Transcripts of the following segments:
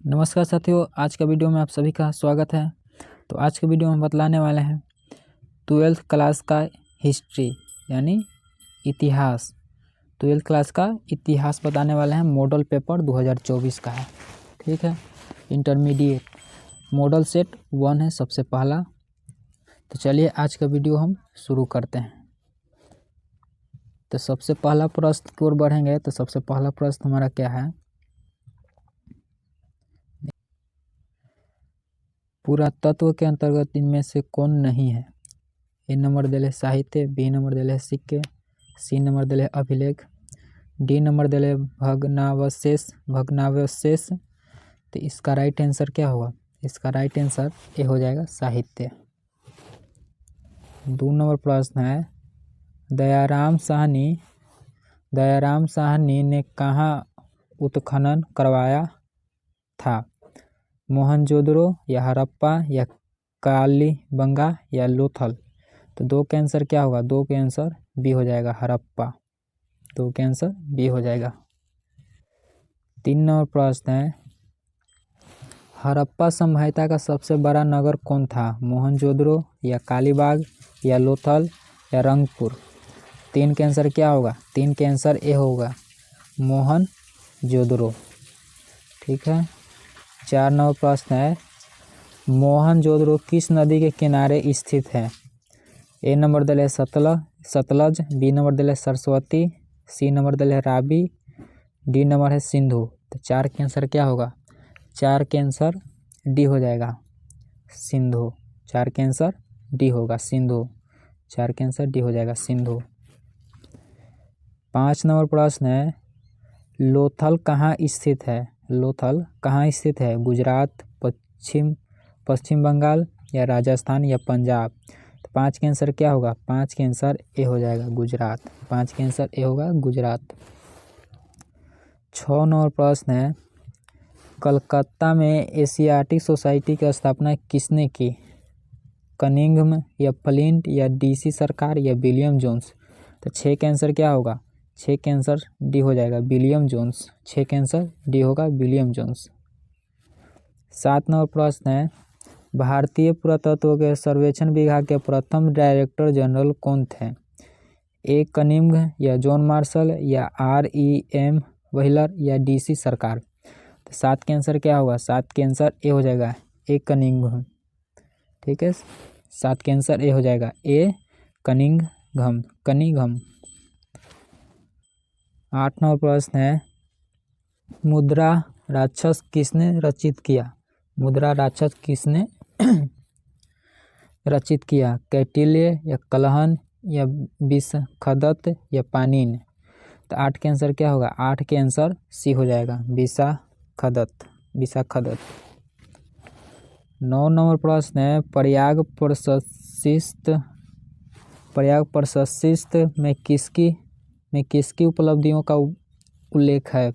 नमस्कार साथियों, आज का वीडियो में आप सभी का स्वागत है। तो आज के वीडियो में बतलाने वाले हैं 12th क्लास का हिस्ट्री यानी इतिहास। 12th क्लास का इतिहास बताने वाले हैं। मॉडल पेपर 2024 का है, ठीक है। इंटरमीडिएट मॉडल सेट 1 है सबसे पहला। तो चलिए आज का वीडियो हम शुरू करते हैं। तो सबसे पहला प्रश्न की ओर बढ़ेंगे। तो सबसे पहला प्रश्न हमारा क्या है? पुरातत्व के अंतर्गत इनमें से कौन नहीं है? ए नंबर दिले साहित्य, बी नंबर दिले सिक्के, सी नंबर दिले अभिलेख, डी नंबर दिले भग्नावशेष। तो इसका राइट आंसर क्या होगा? इसका राइट आंसर ए हो जाएगा साहित्य। 2 नंबर प्रश्न है, दयाराम साहनी ने कहाँ उत्खनन करवाया था? मोहनजोदड़ो या हड़प्पा या कालीबंगा या लोथल। तो 2 के आंसर क्या होगा? 2 के आंसर बी हो जाएगा हड़प्पा। 2 के आंसर बी हो जाएगा। 3 नंबर प्रश्न है, हड़प्पा सभ्यता का सबसे बड़ा नगर कौन था? मोहनजोदड़ो या कालीबाग या लोथल या रंगपुर। 3 के आंसर क्या होगा? 3 के आंसर ए होगा मोहनजोदड़ो, ठीक है। 4 नंबर प्रश्न है, मोहनजोदड़ो किस नदी के किनारे स्थित है? ए नंबर दिले सतलज, बी नंबर दिले सरस्वती, सी नंबर दिले रावी, डी नंबर है सिंधु। तो 4 के आंसर क्या होगा? 4 के आंसर डी हो जाएगा सिंधु। 4 के आंसर डी होगा सिंधु। 4 के आंसर डी हो जाएगा सिंधु। 5 नंबर प्रश्न है, लोथल कहाँ स्थित है? लोथल कहाँ स्थित है? गुजरात, पश्चिम बंगाल या राजस्थान या पंजाब। तो 5 के आंसर क्या होगा? 5 के आंसर ए हो जाएगा गुजरात। 5 के आंसर ए होगा गुजरात। 6 नंबर प्रश्न है, कलकत्ता में एशियाटिक सोसाइटी की स्थापना किसने की? कनिंघम या फ्लिंट या डीसी सरकार या विलियम जोन्स। तो 6 के आंसर क्या होगा? 6 के आंसर डी हो जाएगा विलियम जोन्स। 6 के आंसर डी होगा विलियम जोन्स। 7 नंबर प्रश्न है, भारतीय पुरातत्व के सर्वेक्षण विभाग के प्रथम डायरेक्टर जनरल कौन थे? ए कनिंघम या जॉन मार्शल या REM व्हीलर या डीसी सरकार। तो 7 के आंसर क्या होगा? 7 के आंसर ए हो जाएगा ए कनिंघम, ठीक है। 7 के आंसर ए हो जाएगा ए कनिंघम। 8 नंबर प्रश्न है, मुद्रा राक्षस किसने रचित किया? मुद्रा राक्षस किसने रचित किया? कौटिल्य या कलहन या विशाखदत्त या पाणिनि। तो 8 के आंसर क्या होगा? 8 के आंसर सी हो जाएगा विशाखदत्त। 9 नंबर प्रश्न है, प्रयाग प्रशस्ति में किसकी उपलब्धियों का उल्लेख है?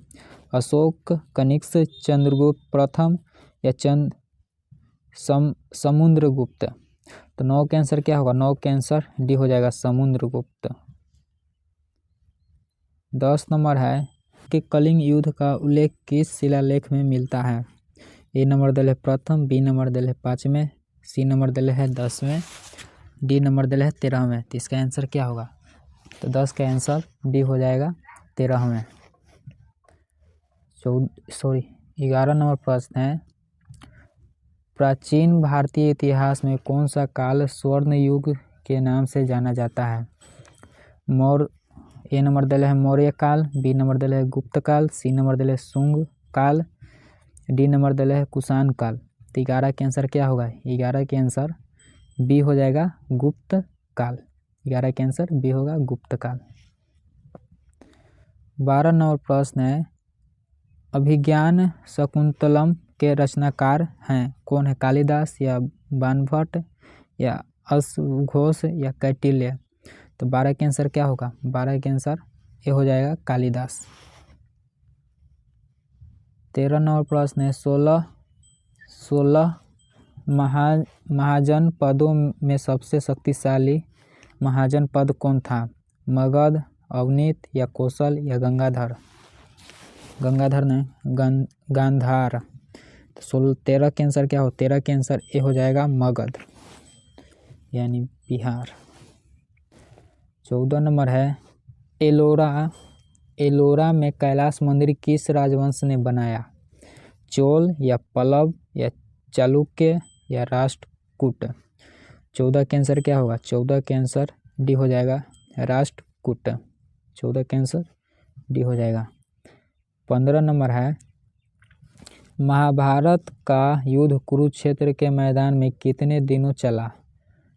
अशोक, कनिष्क, चंद्रगुप्त प्रथम या समुद्रगुप्त। तो 9 के आंसर क्या होगा? 9 के आंसर डी हो जाएगा समुद्रगुप्त। 10 नंबर है कि कलिंग युद्ध का उल्लेख किस शिलालेख में मिलता है? ए नंबर दिल है प्रथम, बी नंबर दिल है 5वें, सी नंबर दिल है 10वें, डी नंबर दिल है 13वें। तो इसका आंसर क्या होगा? तो 10 का आंसर डी हो जाएगा 13वें। 11 नंबर प्रश्न है, प्राचीन भारतीय इतिहास में कौन सा काल स्वर्ण युग के नाम से जाना जाता है? ए नंबर दिल है मौर्य काल, बी नंबर दिल है गुप्त काल, सी नंबर दिल है शुंग काल, डी नंबर दिल है कुषाण काल। तो 11 के आंसर क्या होगा? 11 के आंसर बी हो जाएगा गुप्त काल। 11 के आंसर बी होगा गुप्त काल। 12 नंबर प्रश्न है, अभिज्ञान शाकुंतलम के रचनाकार हैं कौन है? कालिदास या बाणभट्ट या अश्वघोष या कौटिल्य। तो 12 के आंसर क्या होगा? 12 के आंसर ये हो जाएगा कालिदास। 13 नंबर प्रश्न है, 16 महाजनपदों में सबसे शक्तिशाली महाजनपद कौन था? मगध, अवनीत या कौशल या गांधार। तो 13 के आंसर क्या हो, 13 के आंसर ए हो जाएगा मगध यानी बिहार। 14 नंबर है एलोरा। एलोरा में कैलाश मंदिर किस राजवंश ने बनाया, चोल या पल्लव या चालुक्य या राष्ट्रकूट। 14 के आंसर क्या होगा, 14 के आंसर डी हो जाएगा राष्ट्रकूट। 14 के आंसर डी हो जाएगा। 15 नंबर है महाभारत का युद्ध कुरुक्षेत्र के मैदान में कितने दिनों चला,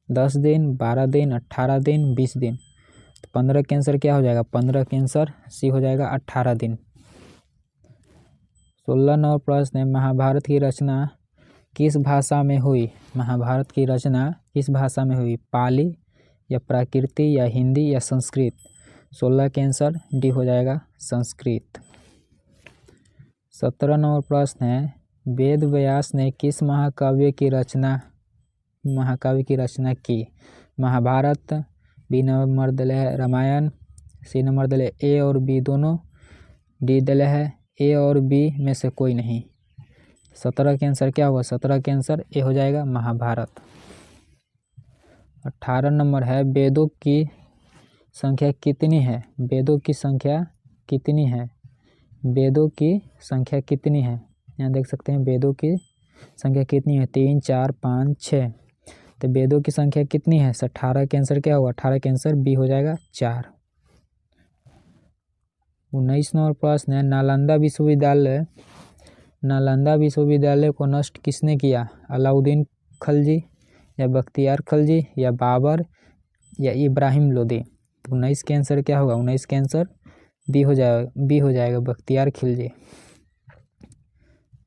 10 दिन, 12 दिन, 18 दिन, 20 दिन। तो 15 के आंसर क्या हो जाएगा, 15 के आंसर सी हो जाएगा 18 दिन। 16 नंबर प्रश्न है महाभारत की रचना किस भाषा में हुई, महाभारत की रचना किस भाषा में हुई, पाली या प्राकृति या हिंदी या संस्कृत। 16 के आंसर डी हो जाएगा संस्कृत। 17 नंबर प्रश्न है वेद व्यास ने किस महाकाव्य की रचना की, महाभारत, बी नंबर दल है रामायण, सी नंबर दल है ए और बी दोनों, डी दल है ए और बी में से कोई नहीं। 17 के आंसर क्या होगा, 17 के आंसर ए हो जाएगा महाभारत। 18 नंबर है वेदों की संख्या कितनी है, वेदों की संख्या कितनी है, वेदों की संख्या कितनी है, यहाँ देख सकते हैं वेदों की संख्या कितनी है, 3, 4, 5, 6। तो वेदों की संख्या कितनी है, 18 के आंसर क्या होगा, 18 के आंसर बी हो जाएगा 4। 19 नंबर प्रश्न है नालंदा विश्वविद्यालय को नष्ट किसने किया, अलाउद्दीन खलजी या बख्तियार खलजी या बाबर या इब्राहिम लोदी। तो 19 के आंसर क्या होगा, 19 के आंसर बी हो जाएगा बख्तियार खिलजी।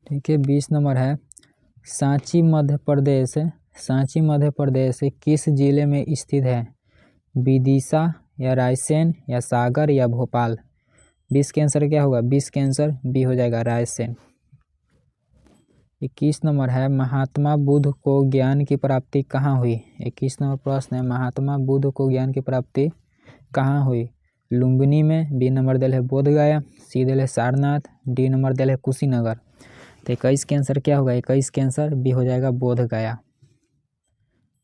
ठीक है। 20 नंबर है सांची मध्य प्रदेश किस जिले में स्थित है, विदिशा या रायसेन या सागर या भोपाल। 20 के आंसर क्या होगा, 20 के आंसर बी हो जाएगा रायसेन। 21 नंबर है महात्मा बुद्ध को ज्ञान की प्राप्ति कहाँ हुई। 21 नंबर प्रश्न है महात्मा बुद्ध को ज्ञान की प्राप्ति कहाँ हुई, लुम्बिनी में, बी नंबर दल है बोधगया, सी दल है सारनाथ, डी नंबर दल है कुशीनगर। तो 21 के आंसर क्या होगा, 21 के आंसर बी हो जाएगा बोधगया।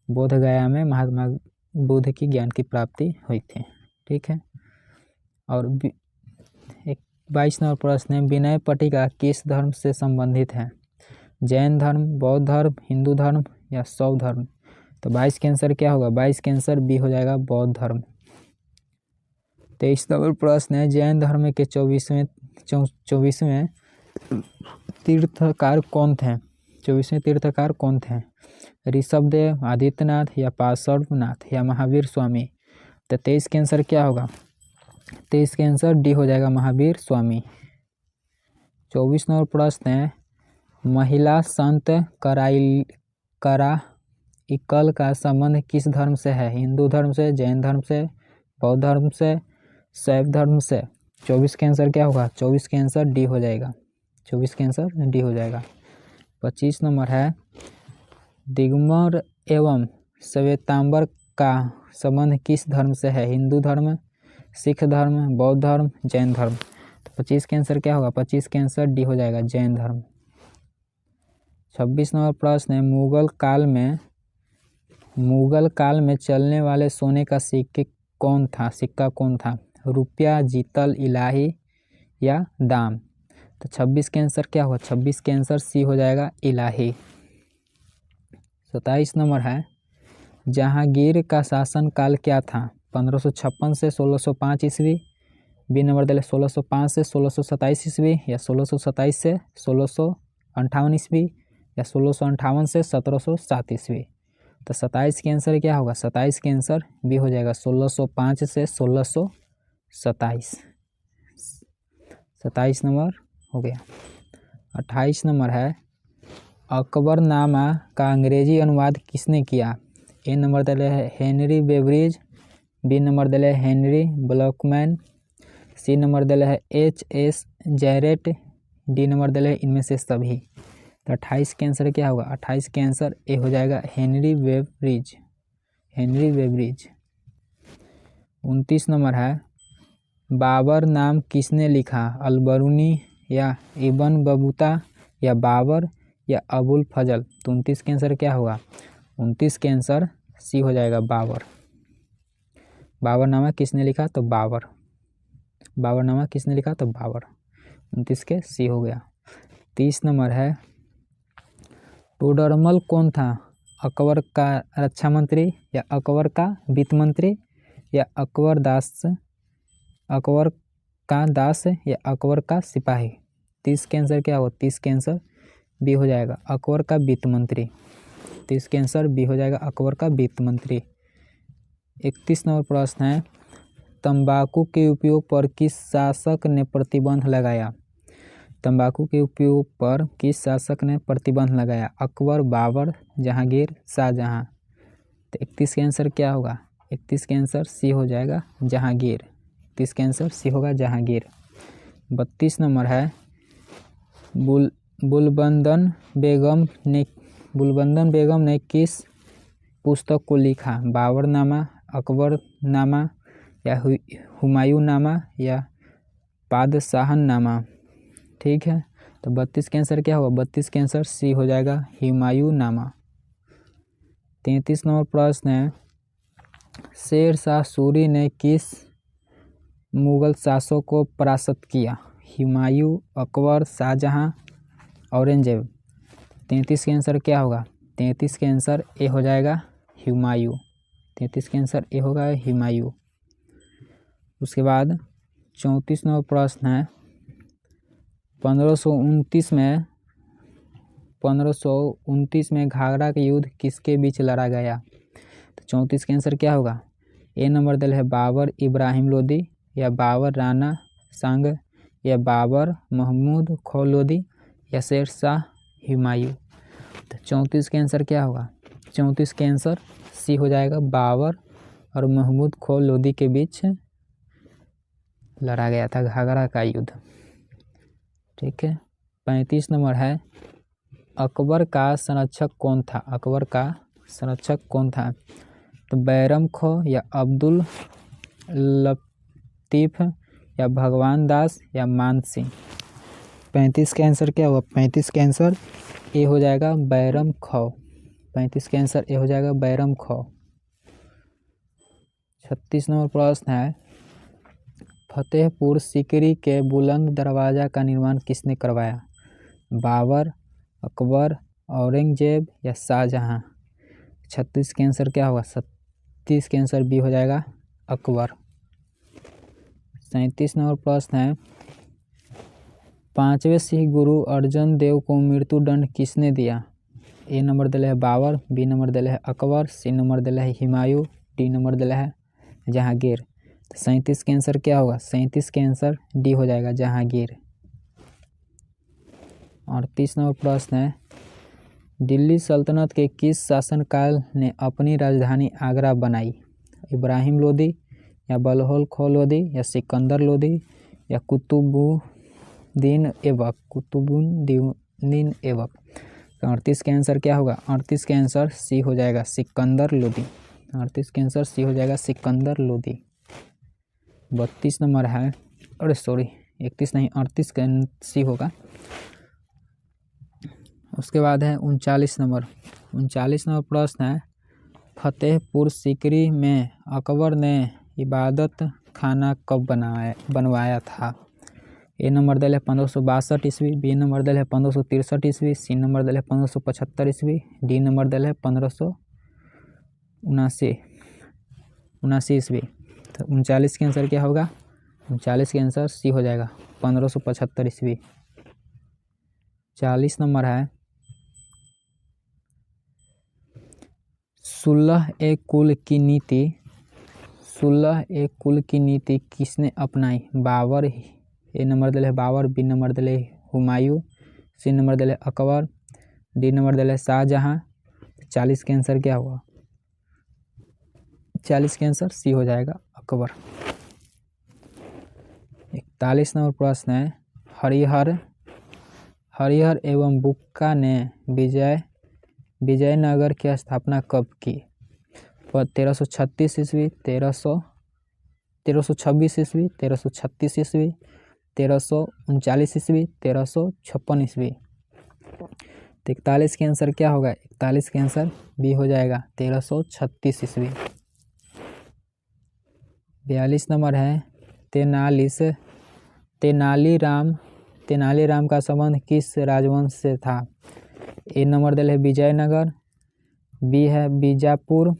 बोधगया में महात्मा बुद्ध की ज्ञान की प्राप्ति हुई थी। ठीक है। और 22 नंबर प्रश्न है विनय पट्टिका किस धर्म से संबंधित है, जैन धर्म, बौद्ध धर्म, हिंदू धर्म या शैव धर्म। तो 22 के आंसर क्या होगा, 22 के आंसर बी हो जाएगा बौद्ध धर्म। 23 नंबर प्रश्न है जैन धर्म के 24वें तीर्थकार कौन थे, 24वें तीर्थकार कौन थे, ऋषभदेव, आदित्यनाथ या पार्श्वनाथ या महावीर स्वामी। तो 23 के आंसर क्या होगा, 23 के आंसर डी हो जाएगा महावीर स्वामी। 24 नंबर प्रश्न है महिला संत कराइकल का संबंध किस धर्म से है, हिंदू धर्म से, जैन धर्म से, बौद्ध धर्म से, शैव धर्म से। 24 के आंसर क्या होगा, 24 के आंसर डी हो जाएगा, 24 के आंसर डी हो जाएगा। 25 नंबर है दिगंबर एवं श्वेतांबर का संबंध किस धर्म से है, हिंदू धर्म, सिख धर्म, बौद्ध धर्म, जैन धर्म। तो 25 के आंसर क्या होगा, 25 के आंसर डी हो जाएगा जैन धर्म। 26 नंबर प्रश्न है मुगल काल में चलने वाले सोने का सिक्का कौन था, रुपया, जीतल, इलाही या दाम। तो 26 के आंसर क्या होगा, 26 के आंसर सी हो जाएगा इलाही। 27 नंबर है जहांगीर का शासन काल क्या था, 1556 से 1605 ईस्वी, बी नंबर दल 1605 से 1627 ईस्वी या 1627 से 1658 ईस्वी या 1658 से 1707 ईस्वी। तो 27 के आंसर क्या होगा, 27 के आंसर बी हो जाएगा 1605 से 1627। 27 नंबर हो गया। 28 नंबर है अकबरनामा का अंग्रेजी अनुवाद किसने किया, ए नंबर दल है हेनरी बेवरेज, बी नंबर दल है हेनरी ब्लैकमैन, सी नंबर दल है H.S. जैरेट, डी नंबर दल है इनमें से सभी। तो 28 के आंसर क्या होगा, 28 के आंसर ए हो जाएगा हेनरी बेवरेज। 29 नंबर है बाबर नाम किसने लिखा, अलबरूनी या इब्न बतूता या बाबर या अबुल फजल। तो 29 के आंसर क्या होगा? 29 के आंसर सी हो जाएगा बाबर। बाबरनामा किसने लिखा? तो बाबर। बाबरनामा किसने लिखा? तो बाबर। 29 के सी हो गया। 30 नंबर है, टोडरमल कौन था? अकबर का रक्षा मंत्री या अकबर का वित्त मंत्री या अकबर का दास या अकबर का सिपाही। 30 के आंसर क्या होगा? 30 के आंसर बी हो जाएगा, अकबर का वित्त मंत्री। 30 के आंसर बी हो जाएगा, अकबर का वित्त मंत्री। 31 नंबर प्रश्न है, तंबाकू के उपयोग पर किस शासक ने प्रतिबंध लगाया? तंबाकू के उपयोग पर किस शासक ने प्रतिबंध लगाया? अकबर, बाबर, जहांगीर, शाहजहां। तो 31 के आंसर क्या होगा? 31 के आंसर सी हो जाएगा, जहांगीर। 31 के आंसर सी होगा, जहांगीर। 32 नंबर है, बुलबंदन बेगम ने किस पुस्तक को लिखा? बाबरनामा, अकबरनामा या हुमायूंनामा या पादशाहनामा। ठीक है, तो 32 के आंसर क्या होगा? 32 के आंसर सी हो जाएगा, हुमायूंनामा। 33 नंबर प्रश्न है, शेर शाह सूरी ने किस मुगल शासक को परास्त किया? हुमायूं, अकबर, शाहजहां, औरंगजेब। 33 के आंसर क्या होगा? 33 के आंसर ए हो जाएगा, हुमायूं। 33 के आंसर ए होगा, हुमायूं। उसके बाद 34 नंबर प्रश्न है, 1529 में घाघरा का युद्ध किसके बीच लड़ा गया? तो 34 के आंसर क्या होगा? ए नंबर दल है बाबर इब्राहिम लोदी या बाबर राणा सांग या बाबर महमूद खौलोदी या शेर शाह हुमायूं। तो 34 के आंसर क्या होगा? 34 के आंसर सी हो जाएगा, बाबर और महमूद खौलोदी के बीच लड़ा गया था घाघरा का युद्ध। ठीक है, 35 नंबर है, अकबर का संरक्षक कौन था? अकबर का संरक्षक कौन था? तो बैरम खो या अब्दुल लतीफ या भगवान दास या मान सिंह। 35 के आंसर क्या होगा? 35 के आंसर ए हो जाएगा, बैरम खो। 35 के आंसर ए हो जाएगा, बैरम खो। 36 नंबर प्रश्न है, फतेहपुर सीकरी के बुलंद दरवाजा का निर्माण किसने करवाया? बाबर, अकबर, औरंगजेब या शाहजहां। 36 के आंसर क्या होगा? 37 के आंसर बी हो जाएगा, अकबर। 37 नंबर प्रश्न है, 5वें सिख गुरु अर्जन देव को मृत्युदंड किसने दिया? ए नंबर दिला है बाबर, बी नंबर दिला है अकबर, सी नंबर दिला है हुमायूं, डी नंबर दिला है जहांगीर। 37 के आंसर क्या होगा? 37 के आंसर डी हो जाएगा, जहांगीर। 38 नंबर प्रश्न है, दिल्ली सल्तनत के किस शासनकाल ने अपनी राजधानी आगरा बनाई? इब्राहिम लोदी या बलहौल खो लोदी या सिकंदर लोदी या कुतुबुद्दीन ऐबक। 38 के आंसर क्या होगा? 38 के आंसर सी हो जाएगा, सिकंदर लोदी। 38 के आंसर सी हो जाएगा, सिकंदर लोदी। 32 नंबर है, 31 नहीं, 38 का सी होगा। उसके बाद है 39 नंबर। 39 नंबर प्रश्न है, फतेहपुर सीकरी में अकबर ने इबादत खाना कब बनवाया था? ए नंबर दल है 1562 ईस्वी, बी नंबर दल है 1563 ईस्वी, सी नंबर दल है 1575 ईस्वी, डी नंबर दल है 1579 ईस्वी। तो 39 के आंसर क्या होगा? 39 के आंसर सी हो जाएगा, 1575 ईस्वी। 40 नंबर है, सुलह ए कुल की नीति किसने अपनाई? बाबर, ए नंबर दिले है बाबर, बी नंबर दिले हुमायूं, सी नंबर दिले अकबर, डी नंबर दिले शाहजहां। 40 के आंसर क्या हुआ? 40 के आंसर सी हो जाएगा, अकबर। 41 नंबर प्रश्न है, हरिहर एवं बुक्का ने विजयनगर की स्थापना कब की? 1336 ईस्वी, 1326 ईस्वी, 1336 ईस्वी, 1339 ईस्वी, 1356 ईस्वी। तो 41 के आंसर क्या होगा? 41 के आंसर बी हो जाएगा 1336 ईस्वी। 42 नंबर है तेनालीराम का संबंध किस राजवंश से था? ए नंबर दिल है विजयनगर, बी है बीजापुर,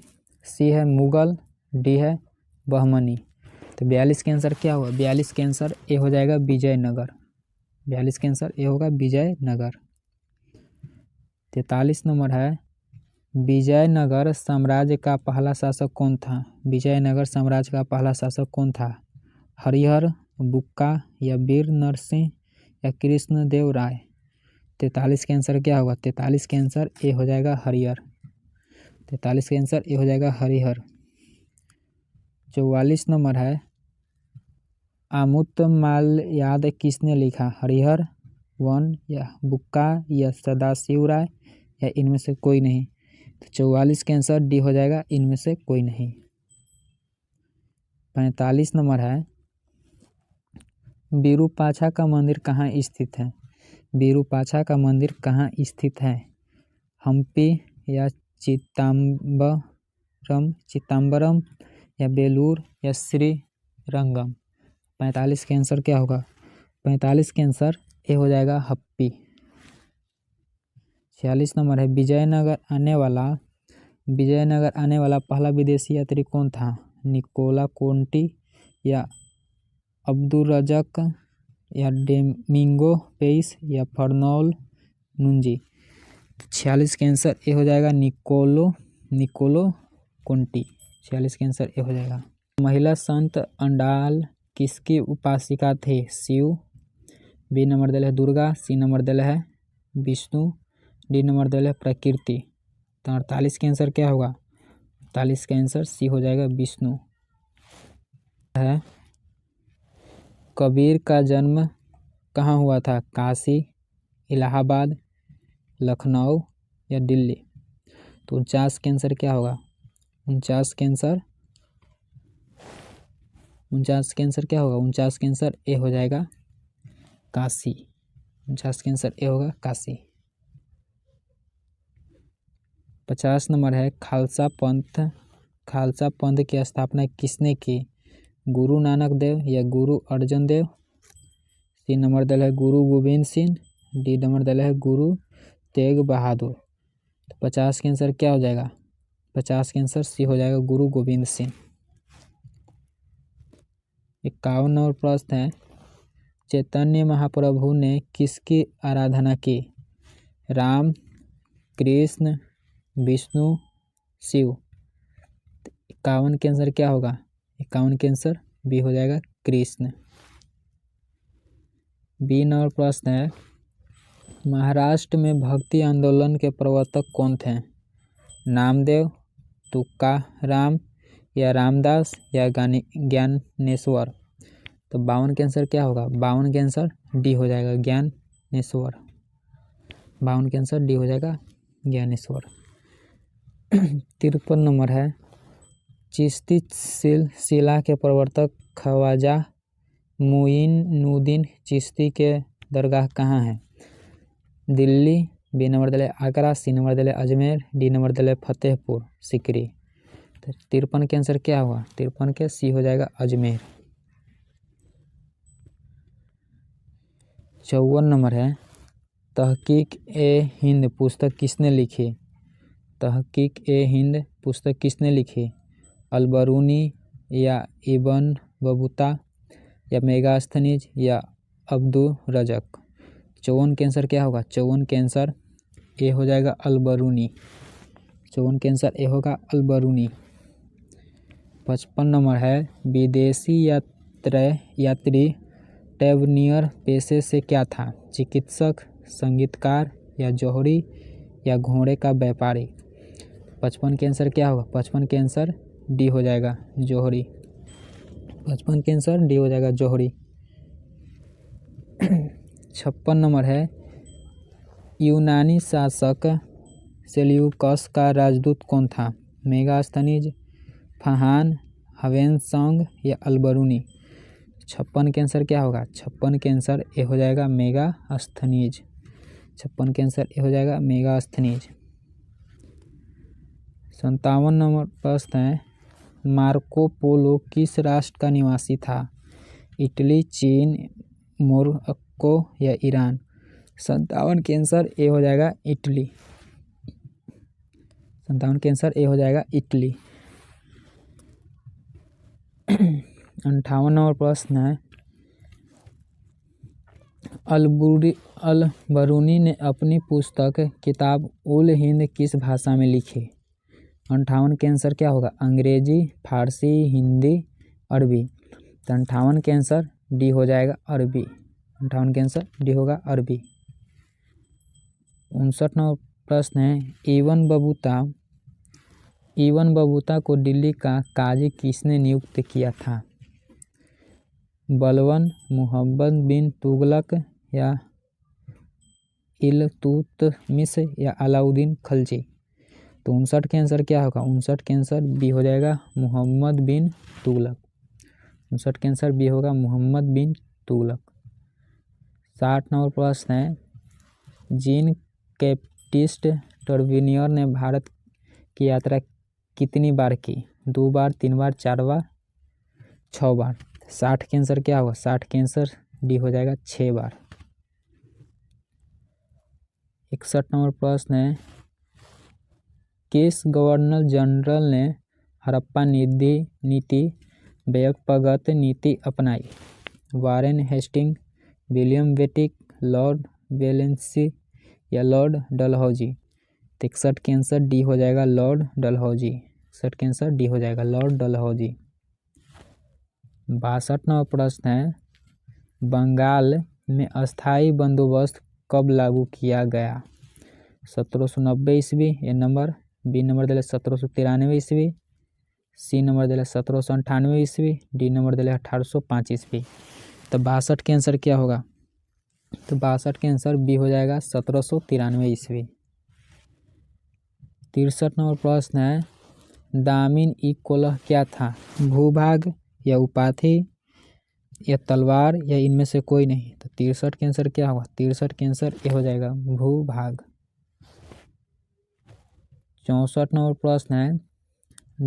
सी है मुगल, डी है बहमनी। तो 42 के आंसर क्या होगा? 42 के आंसर ए हो जाएगा विजयनगर। 42 के आंसर ए होगा विजयनगर। 43 नंबर है विजयनगर साम्राज्य का पहला शासक कौन था? विजयनगर साम्राज्य का पहला शासक कौन था? हरिहर, बुक्का या वीर नरसिंह या कृष्णदेव राय। 43 के आंसर क्या होगा? 43 के आंसर ए हो जाएगा हरिहर। 43 के आंसर ए हो जाएगा हरिहर। 44 नंबर है अमृतमाल्याद किसने लिखा? हरिहर, वन या बुक्का या सदाशिव राय या इनमें से कोई नहीं। तो 44 के आंसर डी हो जाएगा इनमें से कोई नहीं। 45 नंबर है विरूपाक्षा का मंदिर कहाँ स्थित है? विरूपाक्षा का मंदिर कहाँ स्थित है? हम्पी या चिदम्बरम या बेलूर या श्रीरंगम। 45 के आंसर क्या होगा? 45 के आंसर ए हो जाएगा हम्पी। 46 नंबर है विजयनगर आने वाला पहला विदेशी यात्री कौन था? निकोला कोंटी या अब्दुर्रज़्ज़ाक या डोमिंगो पेइस या फर्नौल नुंजी। 46 के आंसर ए हो जाएगा निकोलो कोंटी। 46 के आंसर ए हो जाएगा। महिला संत अंडाल किसकी उपासिका थे? शिव, बी नंबर दिल है दुर्गा, सी नंबर दिल है विष्णु, डी नंबर दिल है प्रकृति। तो 48 के आंसर क्या होगा? 48 का आंसर सी हो जाएगा विष्णु है। कबीर का जन्म कहाँ हुआ था? काशी, इलाहाबाद, लखनऊ या दिल्ली। तो 49 के आंसर क्या होगा? 49 के आंसर क्या होगा? 49 के आंसर ए हो जाएगा काशी। 49 के आंसर ए होगा काशी। 50 नंबर है खालसा पंथ की स्थापना किसने की? गुरु नानक देव या गुरु अर्जन देव, सी नंबर दिल है गुरु गोविंद सिंह, डी नंबर दिल है गुरु तेग बहादुर। तो 50 के आंसर क्या हो जाएगा? 50 के आंसर सी हो जाएगा गुरु गोविंद सिंह। 51 नंबर प्रश्न है चैतन्य महाप्रभु ने किसकी आराधना की? राम, कृष्ण, विष्णु, शिव। 51 के आंसर क्या होगा? 51 के आंसर बी हो जाएगा कृष्ण। बी नंबर प्रश्न है महाराष्ट्र में भक्ति आंदोलन के प्रवर्तक कौन थे? नामदेव, तुकाराम या रामदास या ज्ञानेश्वर। तो 52 के आंसर क्या होगा? 52 के आंसर डी हो जाएगा ज्ञानेश्वर। 52 के आंसर डी हो जाएगा ज्ञानेश्वर। 53 नंबर है चिश्ती सिलसिला के प्रवर्तक ख्वाजा मुइनुद्दीन चिश्ती के दरगाह कहाँ है? दिल्ली, बी नंबर दिल है आगरा, सी नंबर दिल है अजमेर, डी नंबर दिल है फतेहपुर सिकरी। तो 53 के आंसर क्या होगा? 53 के सी हो जाएगा अजमेर। 54 नंबर है तहकीक-ए-हिंद पुस्तक किसने लिखी? तहकीक-ए-हिंद पुस्तक किसने लिखी? अलबरूनी या इब्न बतूता या मेगास्थनीज या अब्दुर्रज़्ज़ाक। 54 के आंसर क्या होगा? 54 के आंसर ए हो जाएगा अलबरूनी। 54 के आंसर ए होगा अलबरूनी। 55 नंबर है विदेशी यात्री टैवर्नियर पेशे से क्या था? चिकित्सक, संगीतकार या जौहरी या घोड़े का व्यापारी। 55 के आंसर क्या होगा? 55 के आंसर डी हो जाएगा जौहरी। 55 के आंसर डी हो जाएगा जौहरी। 56 नंबर है यूनानी शासक सेल्यूकस का राजदूत कौन था? मेगास्थनीज, फाहान, ह्वेनसांग या अलबरूनी। 56 के आंसर क्या होगा? 56 के आंसर ए हो जाएगा मेगास्थनीज। 56 के आंसर ए हो जाएगा मेगास्थनीज। 57 नंबर प्रश्न है, मार्को पोलो किस राष्ट्र का निवासी था? इटली, चीन, मोरक्को या ईरान? 57 के आंसर ए हो जाएगा इटली। 57 के आंसर ए हो जाएगा इटली। 58 नंबर प्रश्न है, अल-बरूनी ने अपनी पुस्तक किताब उल हिंद किस भाषा में लिखी? 58 के आंसर क्या होगा? अंग्रेजी, फारसी, हिंदी, अरबी। तो 58 के आंसर डी हो जाएगा अरबी। 58 के आंसर डी होगा अरबी। 59 नंबर प्रश्न है, इबन बतूता को दिल्ली का काजी किसने नियुक्त किया था? बलबन, मुहम्मद बिन तुगलक या इल्तुतमिश या अलाउद्दीन खिलजी? तो 59 के आंसर क्या होगा? 59 के आंसर बी हो जाएगा मुहम्मद बिन तुगलक। 59 के आंसर बी होगा मुहम्मद बिन तुगलक। 60 नंबर प्रश्न है, जीन बैप्टिस्ट टर्बिनियर ने भारत की यात्रा कितनी बार की? 2 बार, 3 बार, 4 बार, 6 बार? 60 के आंसर क्या होगा? 60 के आंसर डी हो जाएगा 6 बार। 61 नंबर प्रश्न है, किस गवर्नर जनरल ने हड़प्पा नीति व्यक्तिगत नीति अपनाई? Warren Hasting, William Bentinck, Lord वेलेंसी या लॉर्ड डलहौजी? 61 के आंसर डी हो जाएगा लॉर्ड डलहौजी। 61 के आंसर डी हो जाएगा लॉर्ड डलहौजी। 62 नंबर प्रश्न है, बंगाल में अस्थाई बंदोबस्त कब लागू किया गया? 1790 ईस्वी, ए नंबर, बी नंबर दिले 1793 ईस्वी, सी नंबर दिले 1798 ईस्वी, डी नंबर दिले 1805 ईस्वी। तो 62 के आंसर क्या होगा? तो 62 के आंसर बी हो जाएगा 1793 ईस्वी। 63 नंबर प्रश्न है, दामिन ई कोलह क्या था? भूभाग या उपाधि या तलवार या इनमें से कोई नहीं? तो 63 के आंसर क्या होगा? 63 के आंसर ये हो जाएगा भूभाग। 64 नंबर प्रश्न है,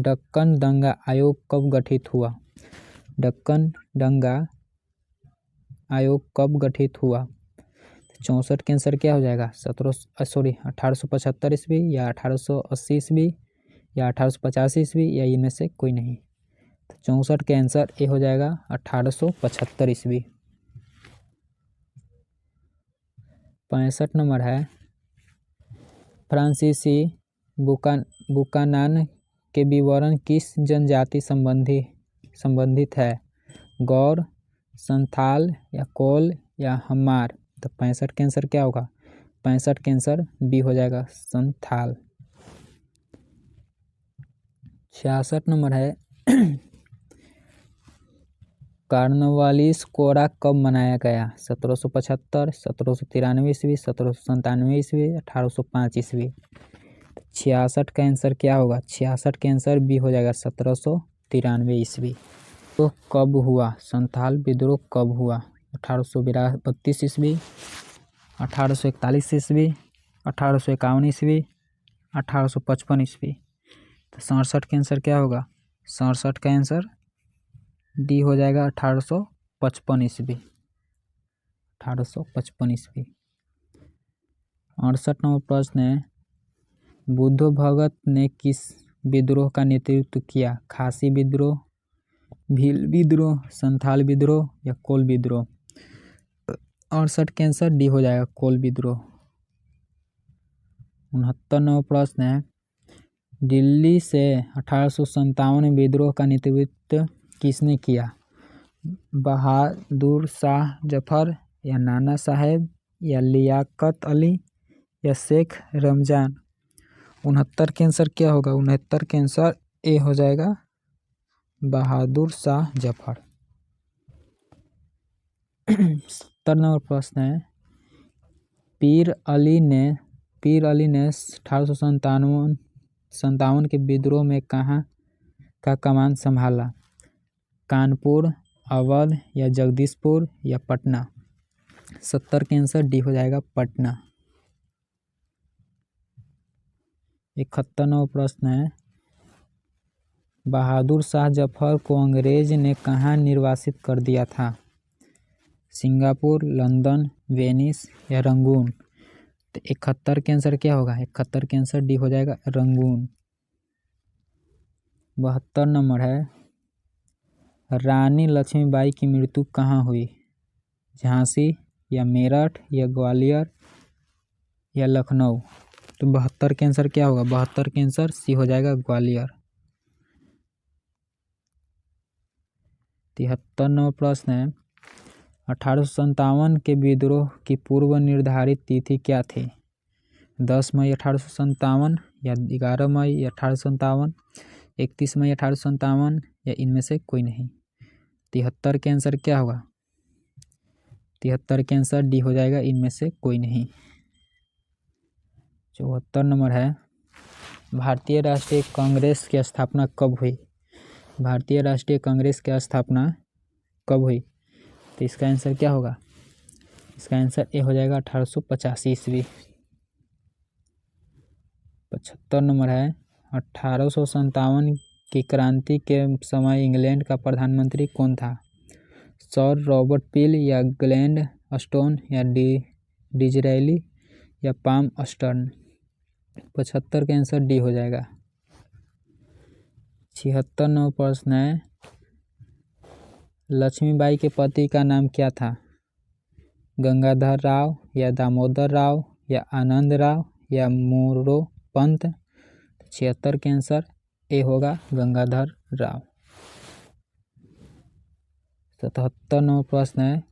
दक्कन दंगा आयोग कब गठित हुआ? दक्कन दंगा आयोग कब गठित हुआ? 64 के आंसर क्या हो जाएगा? 1875 ईस्वी या 1880 ईस्वी या 1885 ईस्वी या इनमें से कोई नहीं? तो 64 के आंसर ए हो जाएगा 1875 ईस्वी। 65 नंबर है, फ्रांसीसी बुकानान के विवरण किस जनजाति संबंधित है? गौर, संथाल या कोल या हमार? तो 65 के आंसर क्या होगा? 65 के आंसर बी हो जाएगा संथाल। 66 नंबर है, कार्नवालिस कोरा कब मनाया गया? 1775, 1793 ईस्वी, 1797 ईस्वी, 1805 ईस्वी? 66 का आंसर क्या होगा? 66 के आंसर बी हो जाएगा 1793 ईस्वी। तो कब हुआ? संथाल विद्रोह कब हुआ? 1832 ईस्वी, 1841 ईस्वी, 1851 ईस्वी, 1855 ईस्वी? तो 67 का आंसर क्या होगा? 67 का आंसर डी हो जाएगा 1855 ईस्वी। 1855 ईस्वी। 68 नंबर प्रश्न है, बुद्ध भगत ने किस विद्रोह का नेतृत्व किया? खासी विद्रोह, भील विद्रोह, संथाल विद्रोह या कोल विद्रोह? 68 के आंसर डी हो जाएगा कोल विद्रोह। 69 नंबर प्रश्न है, दिल्ली से 1857 विद्रोह का नेतृत्व किसने किया? बहादुर शाह जफर या नाना साहेब या लियाकत अली या शेख रमजान? 69 के आंसर क्या होगा? 69 के आंसर ए हो जाएगा बहादुर शाह जफर। 70 नंबर प्रश्न है, पीर अली ने 1857 के विद्रोह में कहाँ का कमान संभाला? कानपुर, अवध या जगदीशपुर या पटना? 70 के आंसर डी हो जाएगा पटना। 71वां प्रश्न है, बहादुर शाह जफर को अंग्रेज ने कहाँ निर्वासित कर दिया था? सिंगापुर, लंदन, वेनिस या रंगून? तो 71 के आंसर क्या होगा? 71 के आंसर डी हो जाएगा, रंगून। 72 नंबर है, रानी लक्ष्मीबाई की मृत्यु कहाँ हुई? झांसी या मेरठ या ग्वालियर या लखनऊ? तो 72 के आंसर क्या होगा? 72 के आंसर सी हो जाएगा, ग्वालियर। 73वां प्रश्न है, 1857 के विद्रोह की पूर्व निर्धारित तिथि क्या थी? 10 मई 1857 या 11 मई 1857, 31 मई 1857 या इनमें से कोई नहीं? 73 के आंसर क्या होगा? 73 के आंसर डी हो जाएगा, इनमें से कोई नहीं। 74 नंबर है, भारतीय राष्ट्रीय कांग्रेस की स्थापना कब हुई? भारतीय राष्ट्रीय कांग्रेस की स्थापना कब हुई? तो इसका आंसर क्या होगा? इसका आंसर ए हो जाएगा, 1885 ईस्वी। 75 नंबर है, 1857 की क्रांति के समय इंग्लैंड का प्रधानमंत्री कौन था? सर रॉबर्ट पील या ग्लैड स्टोन या डिजरेली या पाम स्टर्न? 75 का आंसर डी हो जाएगा। 76 नंबर प्रश्न है, लक्ष्मीबाई के पति का नाम क्या था? गंगाधर राव या दामोदर राव या आनंद राव या मोरोपंत? 76 के आंसर ए होगा, गंगाधर राव। 77 नंबर प्रश्न है,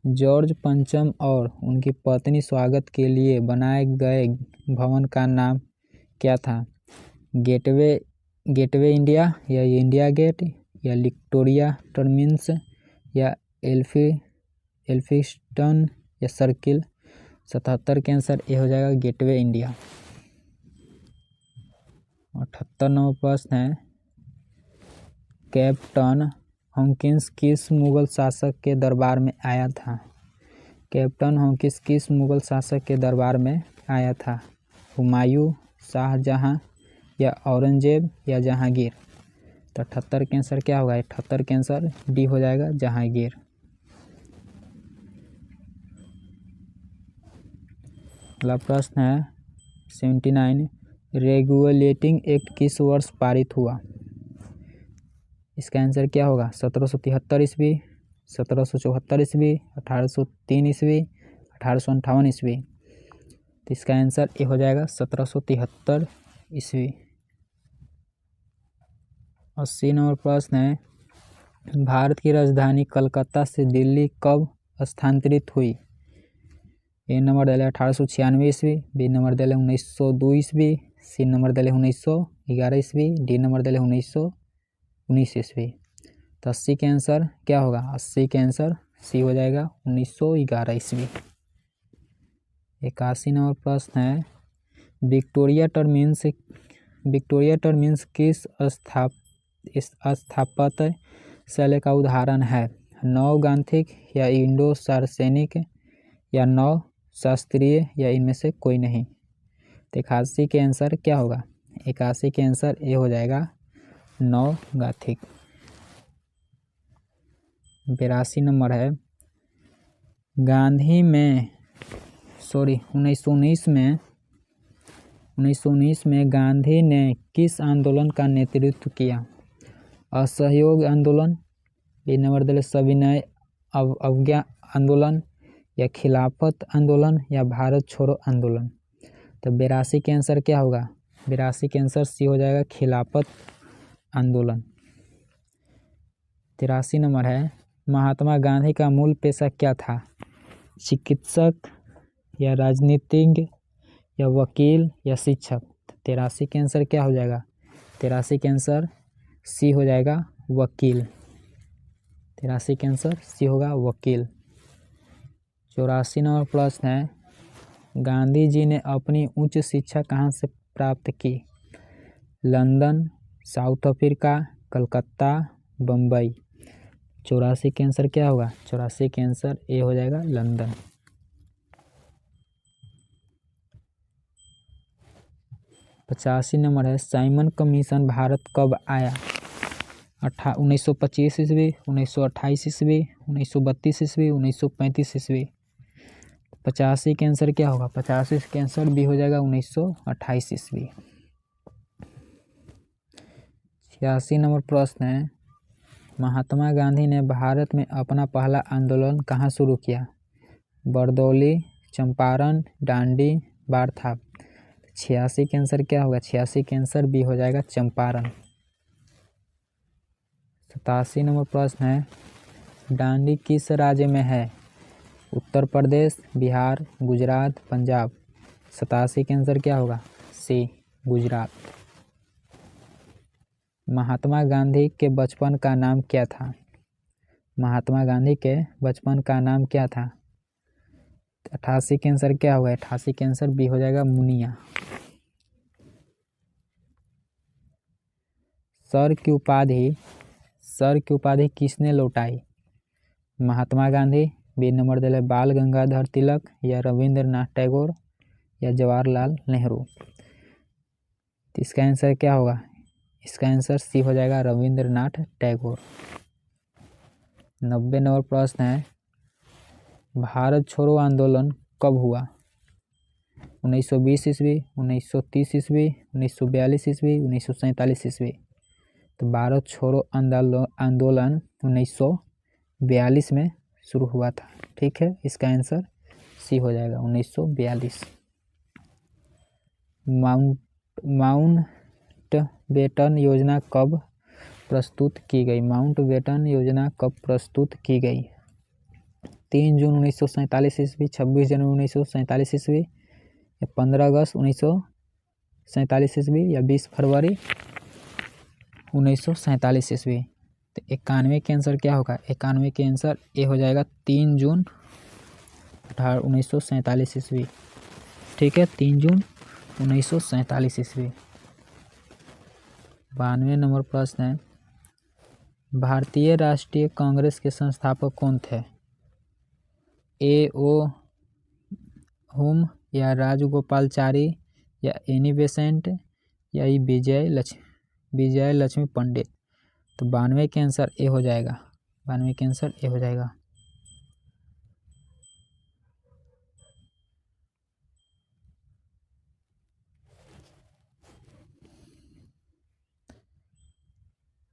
जॉर्ज पंचम और उनकी पत्नी स्वागत के लिए बनाए गए भवन का नाम क्या था? गेटवे इंडिया या इंडिया गेट या विक्टोरिया टर्मिनस या एल्फिंस्टन या सर्किल? 77 के आंसर ए हो जाएगा, गेटवे इंडिया। 78 नंबर प्रश्न है, कैप्टन हॉकिंस किस मुगल शासक के दरबार में आया था? कैप्टन हॉकिंस किस मुगल शासक के दरबार में आया था? हुमायूं, शाहजहां या औरंगजेब या जहांगीर? तो 78 के आंसर क्या होगा? 78 के आंसर डी हो जाएगा, जहांगीर। अगला प्रश्न है 79, रेगुलेटिंग एक्ट किस वर्ष पारित हुआ? इसका आंसर क्या होगा? 1773 ईस्वी, 1774 ईस्वी, 1803 ईस्वी, 1858 ईस्वी? तो इसका आंसर ए हो जाएगा, 1773 ईस्वी। 80 नंबर प्रश्न है, भारत की राजधानी कलकत्ता से दिल्ली कब स्थानांतरित हुई? ए नंबर दिले 1896 ईस्वी, बी नंबर दिले 1902 ईस्वी, सी नंबर दिले 1911 ईस्वी, डी नंबर दिले 1919 ईस्वी? तो 80 के आंसर क्या होगा? 80 के आंसर सी हो जाएगा, 1911 ईस्वी। 81 नंबर प्रश्न है, विक्टोरिया टर्मिनस किस स्थापत्य शैली का उदाहरण है? नव गाथिक या इंडो सार्सेनिक या नव शास्त्रीय या इनमें से कोई नहीं? तो 81 के आंसर क्या होगा? 81 के आंसर ए हो जाएगा, नव गाथिक। 82 नंबर है, 1919 में गांधी ने किस आंदोलन का नेतृत्व किया? असहयोग आंदोलन, बी नंबर दिले सविनय अवज्ञा आंदोलन या खिलाफत आंदोलन या भारत छोड़ो आंदोलन? तो 82 के आंसर क्या होगा? 82 के आंसर सी हो जाएगा, खिलाफत आंदोलन। 83 नंबर है, महात्मा गांधी का मूल पेशा क्या था? चिकित्सक या राजनीतिज्ञ या वकील या शिक्षक? 83 के आंसर क्या हो जाएगा? 83 के आंसर सी हो जाएगा, वकील। 83 के आंसर सी होगा, वकील। 84 नंबर प्रश्न है, गांधी जी ने अपनी उच्च शिक्षा कहाँ से प्राप्त की? London, south Africa, Calcutta, Bombay? 84 के आंसर क्या होगा? 84 के आंसर ए हो जाएगा, लंदन। 85 नंबर है, साइमन कमीशन भारत कब आया? 1925 ईस्वी, 1928 ईस्वी, 1932 ईस्वी, 1935 ईस्वी। 85 के आंसर क्या होगा? 85 के आंसर भी हो जाएगा 1928 ईस्वी। 86 नंबर प्रश्न है, महात्मा गांधी ने भारत में अपना पहला आंदोलन कहाँ शुरू किया? बरदौली, चंपारण, डांडी, वारथा। 86 के आंसर क्या होगा? 86 के आंसर भी हो जाएगा चंपारण। 87 नंबर प्रश्न है, डांडी किस राज्य में है? उत्तर प्रदेश, बिहार, गुजरात, पंजाब। 87 के आंसर क्या होगा? सी, गुजरात। महात्मा गांधी के बचपन का नाम क्या था? महात्मा गांधी के बचपन का नाम क्या था? 88 के आंसर क्या होगा? 88 के आंसर भी हो जाएगा मुनिया। सर की उपाधि किसने लौटाई? महात्मा गांधी, बी नंबर दिले बाल गंगाधर तिलक, या रविंद्रनाथ टैगोर, या जवाहरलाल नेहरू। तो इसका आंसर क्या होगा? इसका आंसर सी हो जाएगा रविंद्रनाथ टैगोर। 90 नंबर प्रश्न है, भारत छोड़ो आंदोलन कब हुआ? 1920 ईस्वी, 1930 ईस्वी, 1942 ईस्वी, 1947 ईस्वी। तो भारत छोड़ो आंदोलन 1942 में शुरू हुआ था। ठीक है, इसका आंसर सी हो जाएगा 1942। माउंटबेटन योजना कब प्रस्तुत की गई? माउंटबेटन योजना कब प्रस्तुत की गई? 3 जून 1947 ईस्वी, 26 जनवरी 1947 ईस्वी, या 15 अगस्त 1947 ईस्वी, या 20 फरवरी 1947 ईस्वी। तो 91 के आंसर क्या होगा? 91 के आंसर ए हो जाएगा 3 जून 1947 ईस्वी। ठीक है, 3 जून 1947 ईस्वी। 92 नंबर प्रश्न है, भारतीय राष्ट्रीय कांग्रेस के संस्थापक कौन थे? A.O. हुम, या राजगोपालचारी, या एनी बेसेंट, या विजय लक्ष्मी पंडित। तो 92 के आंसर ए हो जाएगा। 92 के आंसर ए हो जाएगा।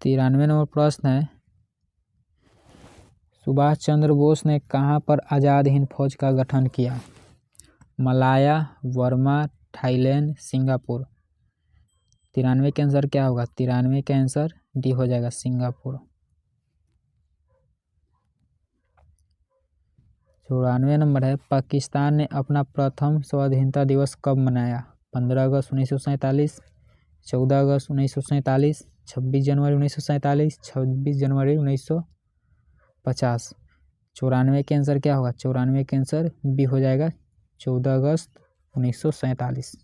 तिरानवे नंबर प्रश्न है, सुभाष चंद्र बोस ने कहाँ पर आज़ाद हिंद फौज का गठन किया? Malaya, Burma, Thailand, Singapore. 93 के आंसर क्या होगा? 93 के आंसर डी हो जाएगा, सिंगापुर। 94 नंबर है, पाकिस्तान ने अपना प्रथम स्वाधीनता दिवस कब मनाया? 15 अगस्त 1947, 14 अगस्त 1947, 26 जनवरी 1947, 26 जनवरी 1950। 94 के आंसर क्या होगा? 94 के आंसर बी हो जाएगा, 14 अगस्त 1947।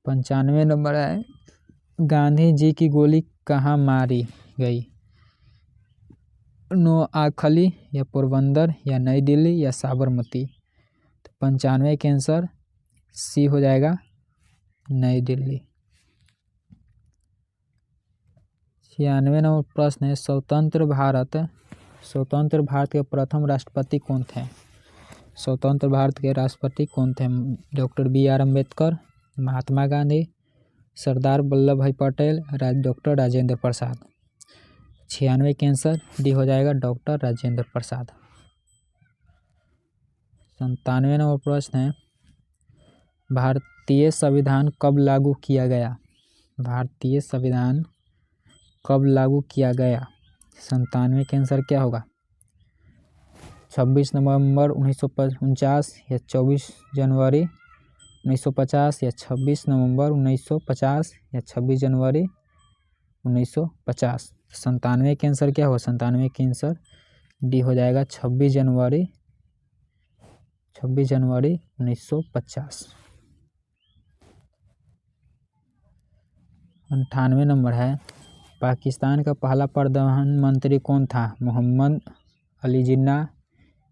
95 नंबर है, गांधी जी की गोली कहाँ मारी गई? नोआखली, या पोरबंदर, या नई दिल्ली, या साबरमती। तो 95 के आंसर सी हो जाएगा, नई दिल्ली। 96 नंबर प्रश्न है, स्वतंत्र भारत के प्रथम राष्ट्रपति कौन थे? स्वतंत्र भारत के राष्ट्रपति कौन थे? Doctor B.R. अम्बेडकर, महात्मा गांधी, सरदार वल्लभ भाई पटेल, डॉक्टर राजेंद्र प्रसाद। 96 के आंसर डी हो जाएगा, डॉक्टर राजेंद्र प्रसाद। 97 नंबर प्रश्न है, भारतीय संविधान कब लागू किया गया? भारतीय संविधान कब लागू किया गया? 97 के आंसर क्या होगा? 26 नवंबर 1949, या 24 जनवरी 1950, या 26 नवंबर 1950, या 26 जनवरी 1950। 97 के आंसर क्या होगा? 97 के आंसर डी हो जाएगा, 26 जनवरी 1950। 98 नंबर है, पाकिस्तान का पहला प्रधानमंत्री कौन था? मोहम्मद अली जिन्ना,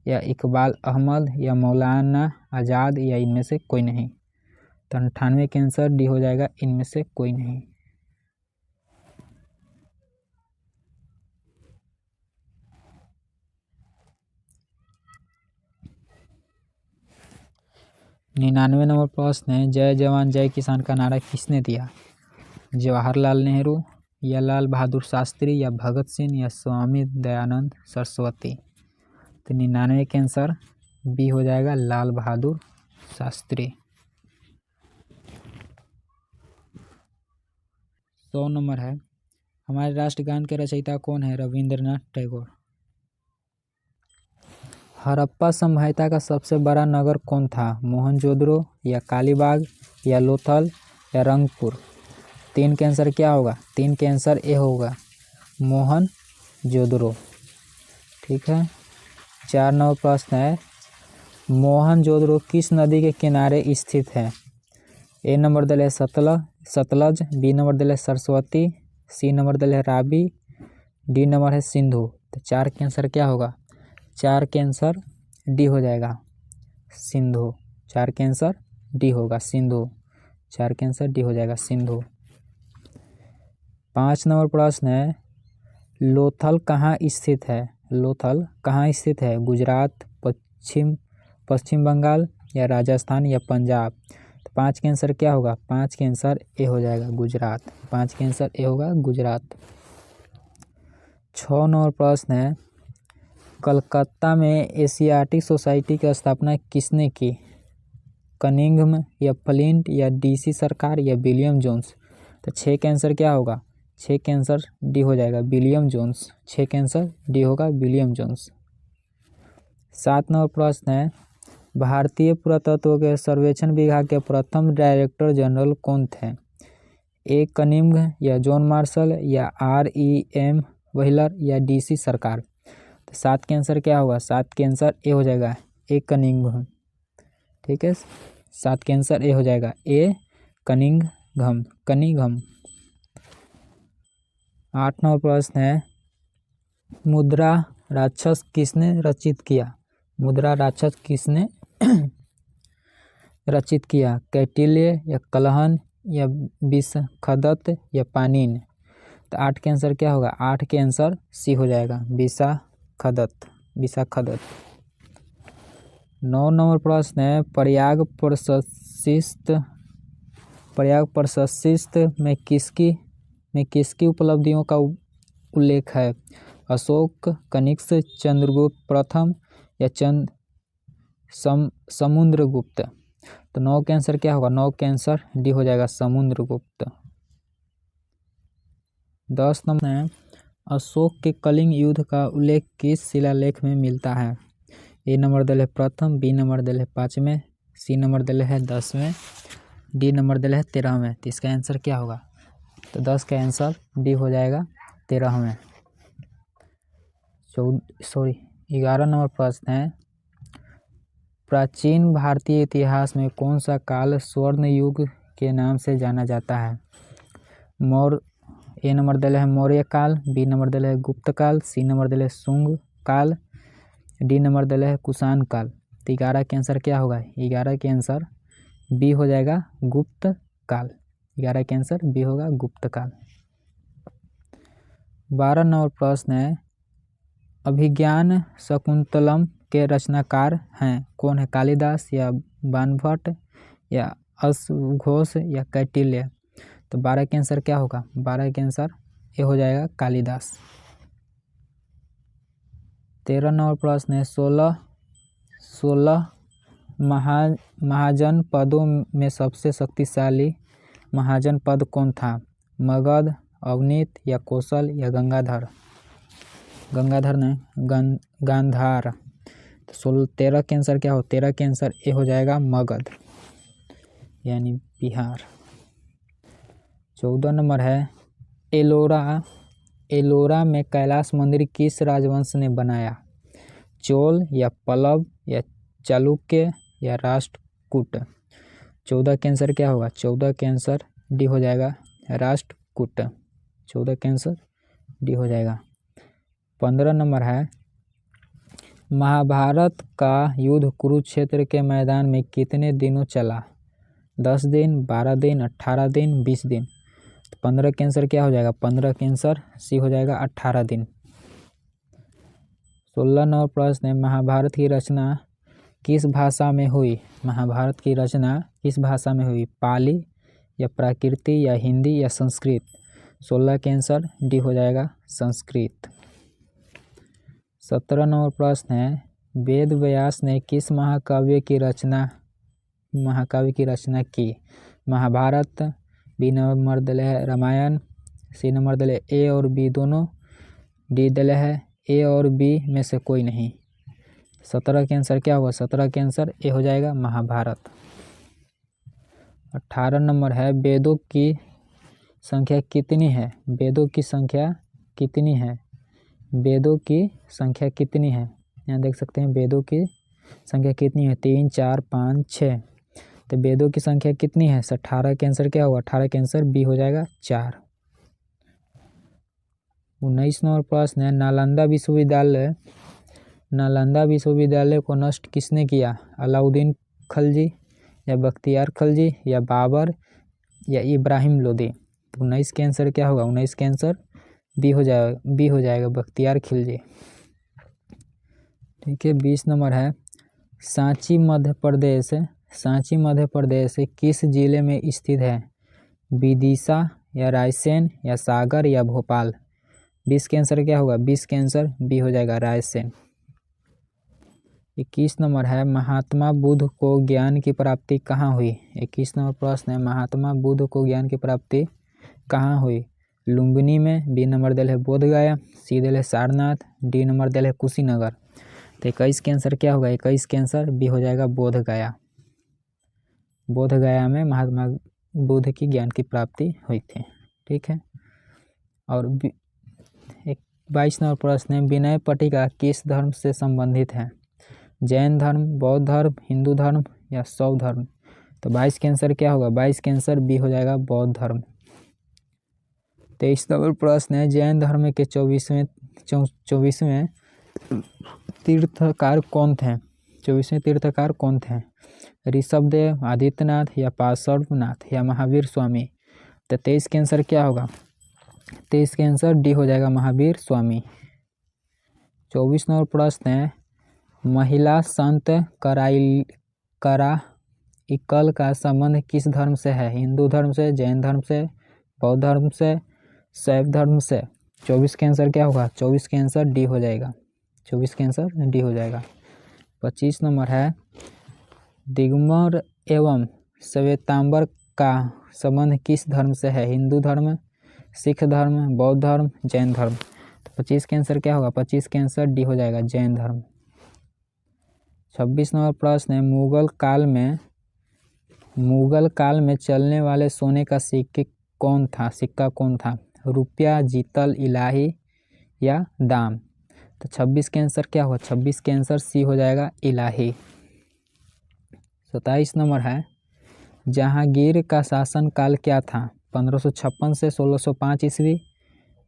या इकबाल अहमद, या मौलाना आज़ाद, या इनमें से कोई नहीं। तो 98 के आंसर डी हो जाएगा, इनमें से कोई नहीं। निन्यानवे नंबर प्रश्न है, जय जवान जय किसान का नारा किसने दिया? जवाहरलाल नेहरू या लाल बहादुर शास्त्री या भगत सिंह या स्वामी दयानंद सरस्वती? तो 99 के आंसर बी हो जाएगा, लाल बहादुर शास्त्री। 100 नंबर है, हमारे राष्ट्रगान के रचयिता कौन है? रविंद्रनाथ टैगोर। हड़प्पा सभ्यता का सबसे बड़ा नगर कौन था? मोहनजोदड़ो या कालीबाग या लोथल या रंगपुर? 3 के आंसर क्या होगा? 3 के आंसर ए होगा, मोहनजोदड़ो। ठीक है। 4 नंबर प्रश्न है, मोहनजोदड़ो किस नदी के किनारे स्थित है? ए नंबर दल है सतलज, बी नंबर दल है सरस्वती, सी नंबर दल है रावी, डी नंबर है सिंधु। तो 4 के आंसर क्या होगा? 4 के आंसर डी हो जाएगा, सिंधु। 4 के आंसर डी होगा, सिंधु। 4 के आंसर डी हो जाएगा, सिंधु। 5 नंबर प्रश्न है, लोथल कहाँ स्थित है? लोथल कहाँ स्थित है? गुजरात, पश्चिम बंगाल या राजस्थान या पंजाब? तो 5 के आंसर क्या होगा? 5 के आंसर ए हो जाएगा, गुजरात। 5 के आंसर ए होगा, गुजरात। 6 नंबर प्रश्न है, कलकत्ता में एशियाटिक सोसाइटी की स्थापना किसने की? कनिंघम या फ्लिंट या डीसी सरकार या विलियम जोन्स? तो 6 के आंसर क्या होगा? 6 के आंसर डी हो जाएगा, विलियम जोन्स। 6 के आंसर डी होगा, विलियम जोन्स। 7 नंबर प्रश्न है, भारतीय पुरातत्व के सर्वेक्षण विभाग के प्रथम डायरेक्टर जनरल कौन थे? ए कनिंघम या जॉन मार्शल या REM व्हीलर या डीसी सरकार? तो 7 के आंसर क्या होगा? 7 के आंसर ए हो जाएगा, ए कनिंघम। ठीक है, 7 के आंसर ए हो जाएगा, ए कनिंघम। 8 नंबर प्रश्न है, मुद्रा राक्षस किसने रचित किया? मुद्रा राक्षस किसने रचित किया? कौटिल्य या कलहन या विशाखदत्त या पाणिनि? तो 8 के आंसर क्या होगा? 8 के आंसर सी हो जाएगा, विशाखदत्त। 9 नंबर प्रश्न है, प्रयाग प्रशस्ति में किसकी उपलब्धियों का उल्लेख है? अशोक, कनिष्क, चंद्रगुप्त प्रथम या समुद्रगुप्त? तो 9 के आंसर क्या होगा? 9 के आंसर डी हो जाएगा, समुद्रगुप्त। 10 नंबर है, अशोक के कलिंग युद्ध का उल्लेख किस शिलालेख में मिलता है? ए नंबर दल है प्रथम, बी नंबर दल है 5वें, सी नंबर दल है 10वें, डी नंबर दल है 13वें। तो इसका आंसर क्या होगा? तो 10 का आंसर डी हो जाएगा, 13वें। 11 नंबर प्रश्न है, प्राचीन भारतीय इतिहास में कौन सा काल स्वर्ण युग के नाम से जाना जाता है? ए नंबर दल है मौर्य काल, बी नंबर दल है गुप्त काल, सी नंबर दल है शुंग काल, डी नंबर दल है कुषाण काल। तो 11 के आंसर क्या होगा? 11 के आंसर बी हो जाएगा, गुप्त काल। 11 के आंसर बी होगा, गुप्त काल। 12 नंबर प्रश्न है, अभिज्ञान शाकुंतलम के रचनाकार हैं? कौन है? कालिदास या बाणभट्ट या अश्वघोष या कौटिल्य? तो 12 के आंसर क्या होगा? 12 के आंसर ये हो जाएगा, कालिदास। 13 नंबर प्रश्न है, 16 महाजनपदों में सबसे शक्तिशाली महाजनपद कौन था? मगध, अवनीत या कौशल या गंगाधर? गांधार। तो 13 के आंसर क्या हो? 13 के आंसर ए हो जाएगा, मगध यानी बिहार। 14 नंबर है, एलोरा में कैलाश मंदिर किस राजवंश ने बनाया? चोल या पल्लव या चालुक्य या राष्ट्रकूट? 14 के आंसर क्या होगा? 14 के आंसर डी हो जाएगा, राष्ट्रकूट। 14 के आंसर डी हो जाएगा। 15 नंबर है, महाभारत का युद्ध कुरुक्षेत्र के मैदान में कितने दिनों चला? 10 दिन, 12 दिन, 18 दिन, 20 दिन। तो 15 के आंसर क्या हो जाएगा? 15 के आंसर सी हो जाएगा 18 दिन। 16 नंबर प्रश्न है, महाभारत की रचना किस भाषा में हुई? महाभारत की रचना किस भाषा में हुई? पाली या प्राकृति या हिंदी या संस्कृत? 16 के आंसर डी हो जाएगा संस्कृत। 17 नंबर प्रश्न है, वेद व्यास ने किस महाकाव्य की रचना की? महाभारत, बी नंबर दल है रामायण, सी नंबर दल है ए और बी दोनों, डी दल है ए और बी में से कोई नहीं। 17 के आंसर क्या होगा? 17 के आंसर ए हो जाएगा महाभारत। 18 नंबर है, वेदों की संख्या कितनी है? वेदों की संख्या कितनी है? वेदों की संख्या कितनी है? यहाँ देख सकते हैं वेदों की संख्या कितनी है? 3, 4, 5, 6। तो वेदों की संख्या कितनी है? 18 के आंसर क्या होगा? 18 के आंसर बी हो जाएगा 4। 19 नंबर प्रश्न है, नालंदा विश्वविद्यालय को नष्ट किसने किया? अलाउद्दीन खलजी या बख्तियार खलजी या बाबर या इब्राहिम लोदी? तो 19 के आंसर क्या होगा? 19 के आंसर बी हो जाएगा बख्तियार खिलजी। ठीक है। 20 नंबर है, सांची मध्य प्रदेश किस जिले में स्थित है? विदिशा या रायसेन या सागर या भोपाल? 20 के आंसर क्या होगा? 20 के आंसर बी हो जाएगा रायसेन। 21 नंबर है, महात्मा बुद्ध को ज्ञान की प्राप्ति कहाँ हुई? 21 नंबर प्रश्न है, महात्मा बुद्ध को ज्ञान की प्राप्ति कहाँ हुई? लुम्बिनी में, बी नंबर दल है बोधगया, सी दल है सारनाथ, डी नंबर दल है कुशीनगर। तो 21 के आंसर क्या होगा? 21 के आंसर बी हो जाएगा बोधगया। बोधगया में महात्मा बुद्ध की ज्ञान की प्राप्ति हुई थी। ठीक है। और 22 नंबर प्रश्न है, विनय पट्टिका किस धर्म से संबंधित है? जैन धर्म, बौद्ध धर्म, हिंदू धर्म या शैव धर्म? तो 22 के आंसर क्या होगा? 22 के आंसर बी हो जाएगा बौद्ध धर्म। 23 नंबर प्रश्न है, जैन धर्म के 24वें तीर्थकार कौन थे? 24वें तीर्थकार कौन थे? ऋषभदेव, आदित्यनाथ या पार्श्वनाथ या महावीर स्वामी? तो 23 के आंसर क्या होगा? 23 के आंसर डी हो जाएगा महावीर स्वामी। 24 नंबर प्रश्न है, महिला संत कराइकल का संबंध किस धर्म से है? हिंदू धर्म से, जैन धर्म से, बौद्ध धर्म से, शैव धर्म से? 24 के आंसर क्या होगा? 24 के आंसर डी हो जाएगा। 24 के आंसर डी हो जाएगा। 25 नंबर है, दिगंबर एवं श्वेतांबर का संबंध किस धर्म से है? हिंदू धर्म, सिख धर्म, बौद्ध धर्म, जैन धर्म? तो 25 के आंसर क्या होगा? 25 के आंसर डी हो जाएगा जैन धर्म। 26 नंबर प्रश्न है, मुगल काल में चलने वाले सोने का सिक्का कौन था? रुपया, जीतल, इलाही या दाम? तो 26 के आंसर क्या होगा? 26 के आंसर सी हो जाएगा इलाही। 27 नंबर है, जहांगीर का शासन काल क्या था? 1556 से 1605 ईस्वी,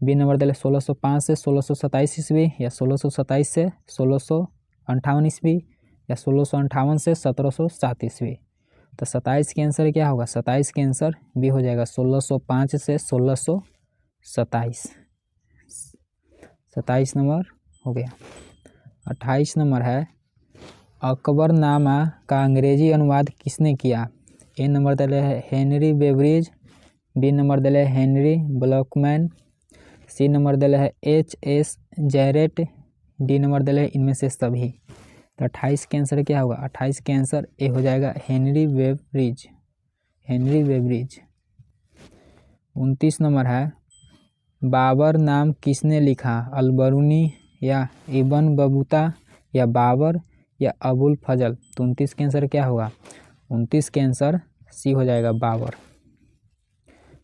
बी नंबर दल 1605 से 1627 ईस्वी या 1627 से 1658 ईस्वी या 1658 से 1707 ईस्वी? तो 27 के आंसर क्या होगा? 27 के आंसर बी हो जाएगा 1605 से 1627। 27 नंबर हो गया। 28 नंबर है, अकबरनामा का अंग्रेजी अनुवाद किसने किया? ए नंबर दल है हेनरी बेवरेज, बी नंबर दल है हेनरी ब्लैकमैन, सी नंबर दल है H.S. जैरेट, डी नंबर दल है इनमें से सभी। तो 28 के आंसर क्या होगा? 28 के आंसर ए हो जाएगा हेनरी बेवरेज। 29 नंबर है, बाबर नाम किसने लिखा? अलबरूनी या इब्न बतूता या बाबर या अबुल फजल? तो 29 के आंसर क्या होगा? 29 के आंसर सी हो जाएगा बाबर।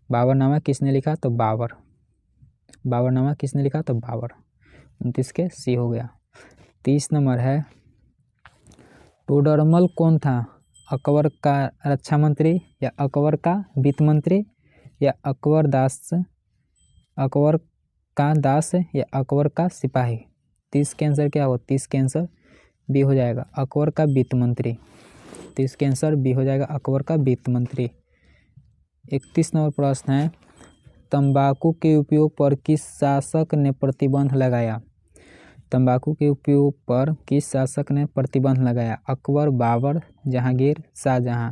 बाबरनामा किसने लिखा? तो बाबर। 29 के सी हो गया। 30 नंबर है, टोडरमल कौन था? अकबर का रक्षा मंत्री या अकबर का वित्त मंत्री या अकबर का दास या अकबर का सिपाही? 30 के आंसर क्या होगा? 30 के आंसर बी हो जाएगा अकबर का वित्त मंत्री। तो इसका आंसर बी हो जाएगा, अकबर का वित्त मंत्री। 31 नंबर प्रश्न है, तंबाकू के उपयोग पर किस शासक ने प्रतिबंध लगाया? तंबाकू के उपयोग पर किस शासक ने प्रतिबंध लगाया? अकबर, बाबर, जहांगीर, शाहजहां।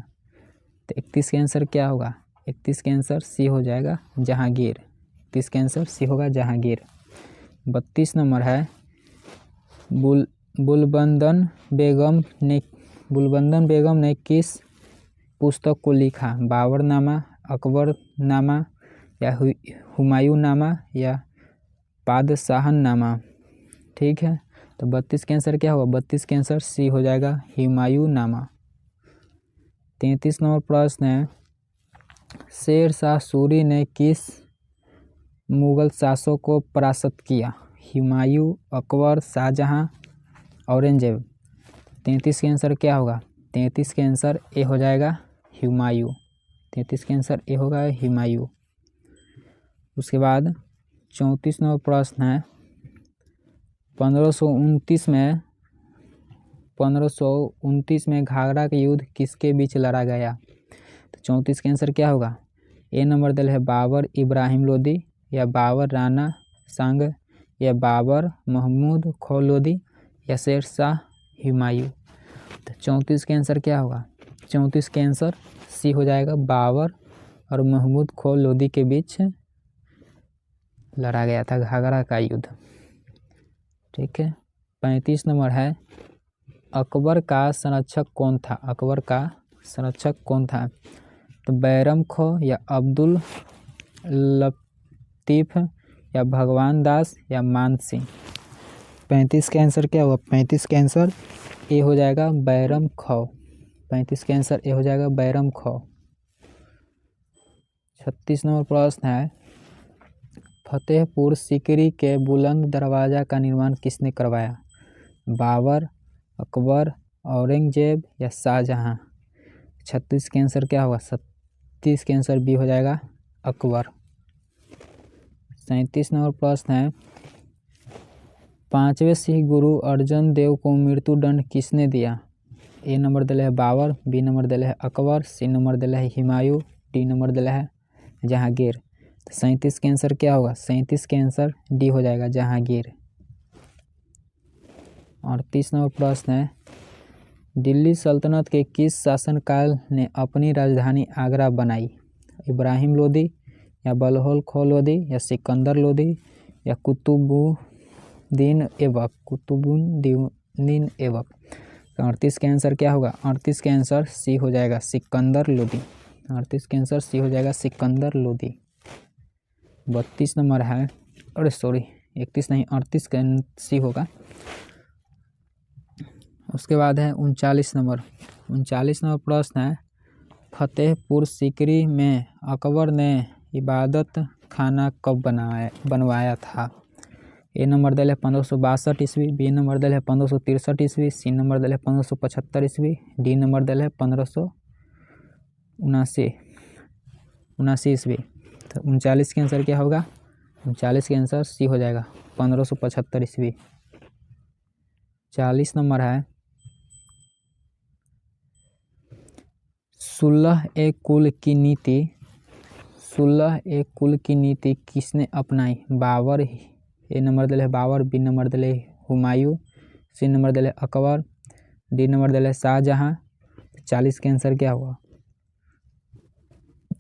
तो 31 का आंसर क्या होगा? 31 का आंसर सी हो जाएगा, जहांगीर। 31 का आंसर सी होगा, जहांगीर। 32 नंबर है, बुलबंदन बेगम ने किस पुस्तक को लिखा? बाबरनामा, अकबरनामा या हुमायूंनामा या पादशाहनामा। ठीक है, तो 32 का आंसर क्या होगा? 32 का आंसर सी हो जाएगा, हुमायूंनामा। 33 नंबर प्रश्न है, शेर शाह सूरी ने किस मुगल शासक को परास्त किया? हुमायूं, अकबर, शाहजहां, औरंगजेब। 33 का आंसर क्या होगा? 33 का आंसर ए हो जाएगा, हुमायूं। 33 का आंसर ए होगा, हुमायूं। उसके बाद 34 नंबर प्रश्न है, 1529 में घाघरा का युद्ध किसके बीच लड़ा गया? तो 34 का आंसर क्या होगा? ए नंबर दिल है बाबर इब्राहिम लोदी, या बाबर राणा सांग, या बाबर महमूद खौलोदी, या शेर शाह हुमायूं। तो 34 का आंसर क्या होगा? 34 का आंसर सी हो जाएगा, बाबर और महमूद खौलोदी के बीच लड़ा गया था घाघरा का युद्ध। ठीक है, 35 नंबर है, अकबर का संरक्षक कौन था? अकबर का संरक्षक कौन था? तो बैरम खो, या अब्दुल लतीफ़, या भगवान दास, या मान सिंह। 35 का आंसर क्या होगा? 35 का आंसर ए हो जाएगा, बैरम खो। 35 का आंसर ए हो जाएगा, बैरम खो। 36 नंबर प्रश्न है, फतेहपुर सीकरी के बुलंद दरवाजा का निर्माण किसने करवाया? बाबर, अकबर, औरंगजेब, या शाहजहां। 36 का आंसर क्या होगा? 37 का आंसर बी हो जाएगा, अकबर। 37 नंबर प्रश्न है, 5वें सिख गुरु अर्जन देव को मृत्युदंड किसने दिया? ए नंबर दिला है बाबर, बी नंबर दिला है अकबर, सी नंबर दिला है हुमायूं, डी नंबर दिला है जहांगीर। 37 का आंसर क्या होगा? 37 का आंसर डी हो जाएगा, जहांगीर। 38 नंबर प्रश्न है, दिल्ली सल्तनत के किस शासनकाल ने अपनी राजधानी आगरा बनाई? इब्राहिम लोदी, या बलहौल खो लोदी, या सिकंदर लोदी, या कुतुबुद्दीन ऐबक। 38 का आंसर क्या होगा? 38 का आंसर सी हो जाएगा, सिकंदर लोदी। 38 का आंसर सी हो जाएगा, सिकंदर लोदी। 32 नंबर है, अरे सॉरी 31 नहीं, 38 का सी होगा। उसके बाद है 39 नंबर। 39 नंबर प्रश्न है, फतेहपुर सीकरी में अकबर ने इबादत खाना कब बनवाया था? ए नंबर दिल है 1562 ईस्वी, बी नंबर दिल है 1563 ईस्वी, सी नंबर दिल है 1575 ईस्वी, डी नंबर दिल है 1579 ईस्वी। तो 39 के आंसर क्या होगा? 39 के आंसर सी हो जाएगा, 1575 ईस्वी। 40 नंबर है, सुलह ए कुल की नीति किसने अपनाई? बाबर, ए नंबर दिल है बाबर, बी नंबर दिल है हुमायूं, सी नंबर दिल है अकबर, डी नंबर दिल है शाहजहां। 40 के आंसर क्या होगा?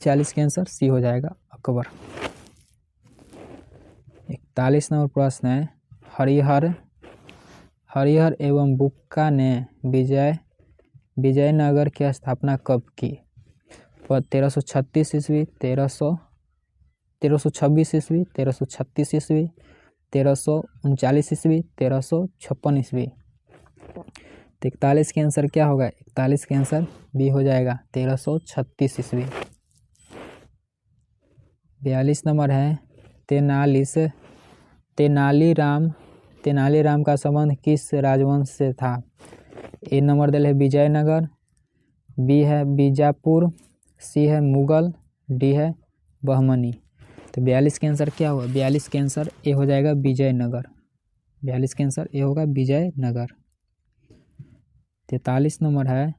40 के आंसर सी हो जाएगा, अकबर। 41 नंबर प्रश्न है, हरिहर एवं बुक्का ने विजयनगर की स्थापना कब की? 1336 ईस्वी, 1326 ईस्वी, 1336 ईस्वी, 1339 ईस्वी, 1356 ईस्वी। 41 के आंसर क्या होगा? 41 के आंसर बी हो जाएगा, 1336 ईस्वी। 42 नंबर है, तेनालीराम का संबंध किस राजवंश से था? ए नंबर दिल है विजयनगर, बी है बीजापुर, सी है मुगल, डी है बहमनी। तो 42 के आंसर क्या होगा? 42 के आंसर ए हो जाएगा, विजयनगर। 42 के आंसर ए होगा, विजयनगर। 43 नंबर है,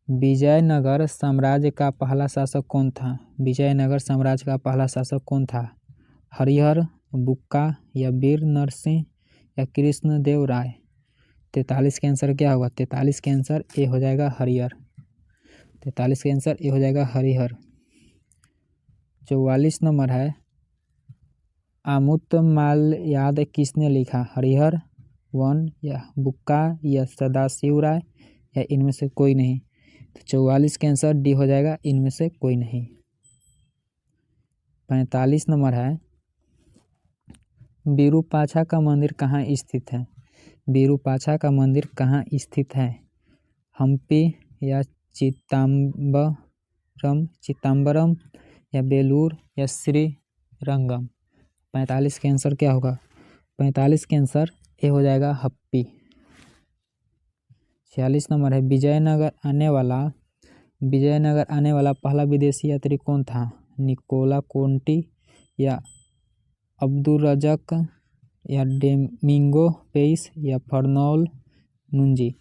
विजयनगर साम्राज्य का पहला शासक कौन था? विजयनगर साम्राज्य का पहला शासक कौन था? हरिहर, बुक्का या वीर नरसिंह या कृष्णदेव राय? 43 के आंसर क्या होगा? 43 के आंसर ए हो जाएगा हरिहर। 43 के आंसर ए हो जाएगा हरिहर। 44 नंबर है, अमृतमाल्याद किसने लिखा? हरिहर, वन या बुक्का या सदाशिव राय या इनमें से कोई नहीं? तो 44 के आंसर डी हो जाएगा, इनमें से कोई नहीं। 45 नंबर है, विरूपाक्षा का मंदिर कहाँ स्थित है? विरूपाक्षा का मंदिर कहाँ स्थित है? हम्पी या चिदम्बरम या बेलूर या श्रीरंगम? 45 के आंसर क्या होगा? 45 के आंसर ए हो जाएगा हम्पी। 46 नंबर है, विजयनगर आने वाला पहला विदेशी यात्री कौन था? निकोला कोंटी या अब्दुर्रज़्ज़ाक या डोमिंगो पेइस या फर्नौल नूंजी?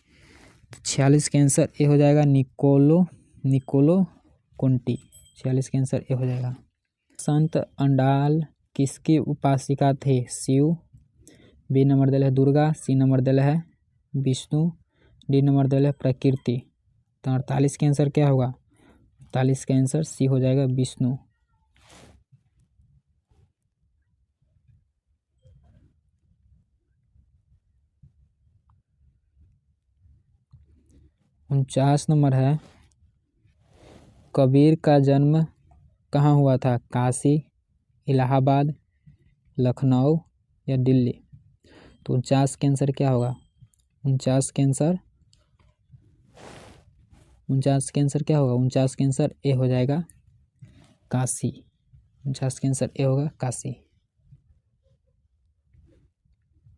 46 के आंसर ए हो जाएगा निकोलो कोंटी। 46 के आंसर ए हो जाएगा। संत अंडाल किसकी उपासिका थे? शिव, बी नंबर दिल है दुर्गा, सी नंबर दिल है विष्णु, डी नंबर दिल है प्रकृति। तो 48 के आंसर क्या होगा? 48 के आंसर सी हो जाएगा विष्णु। उनचास नंबर है, कबीर का जन्म कहाँ हुआ था? काशी, इलाहाबाद, लखनऊ या दिल्ली? तो 49 के आंसर क्या होगा? 49 के आंसर क्या होगा? 49 के आंसर ए हो जाएगा काशी। 49 के आंसर ए होगा काशी।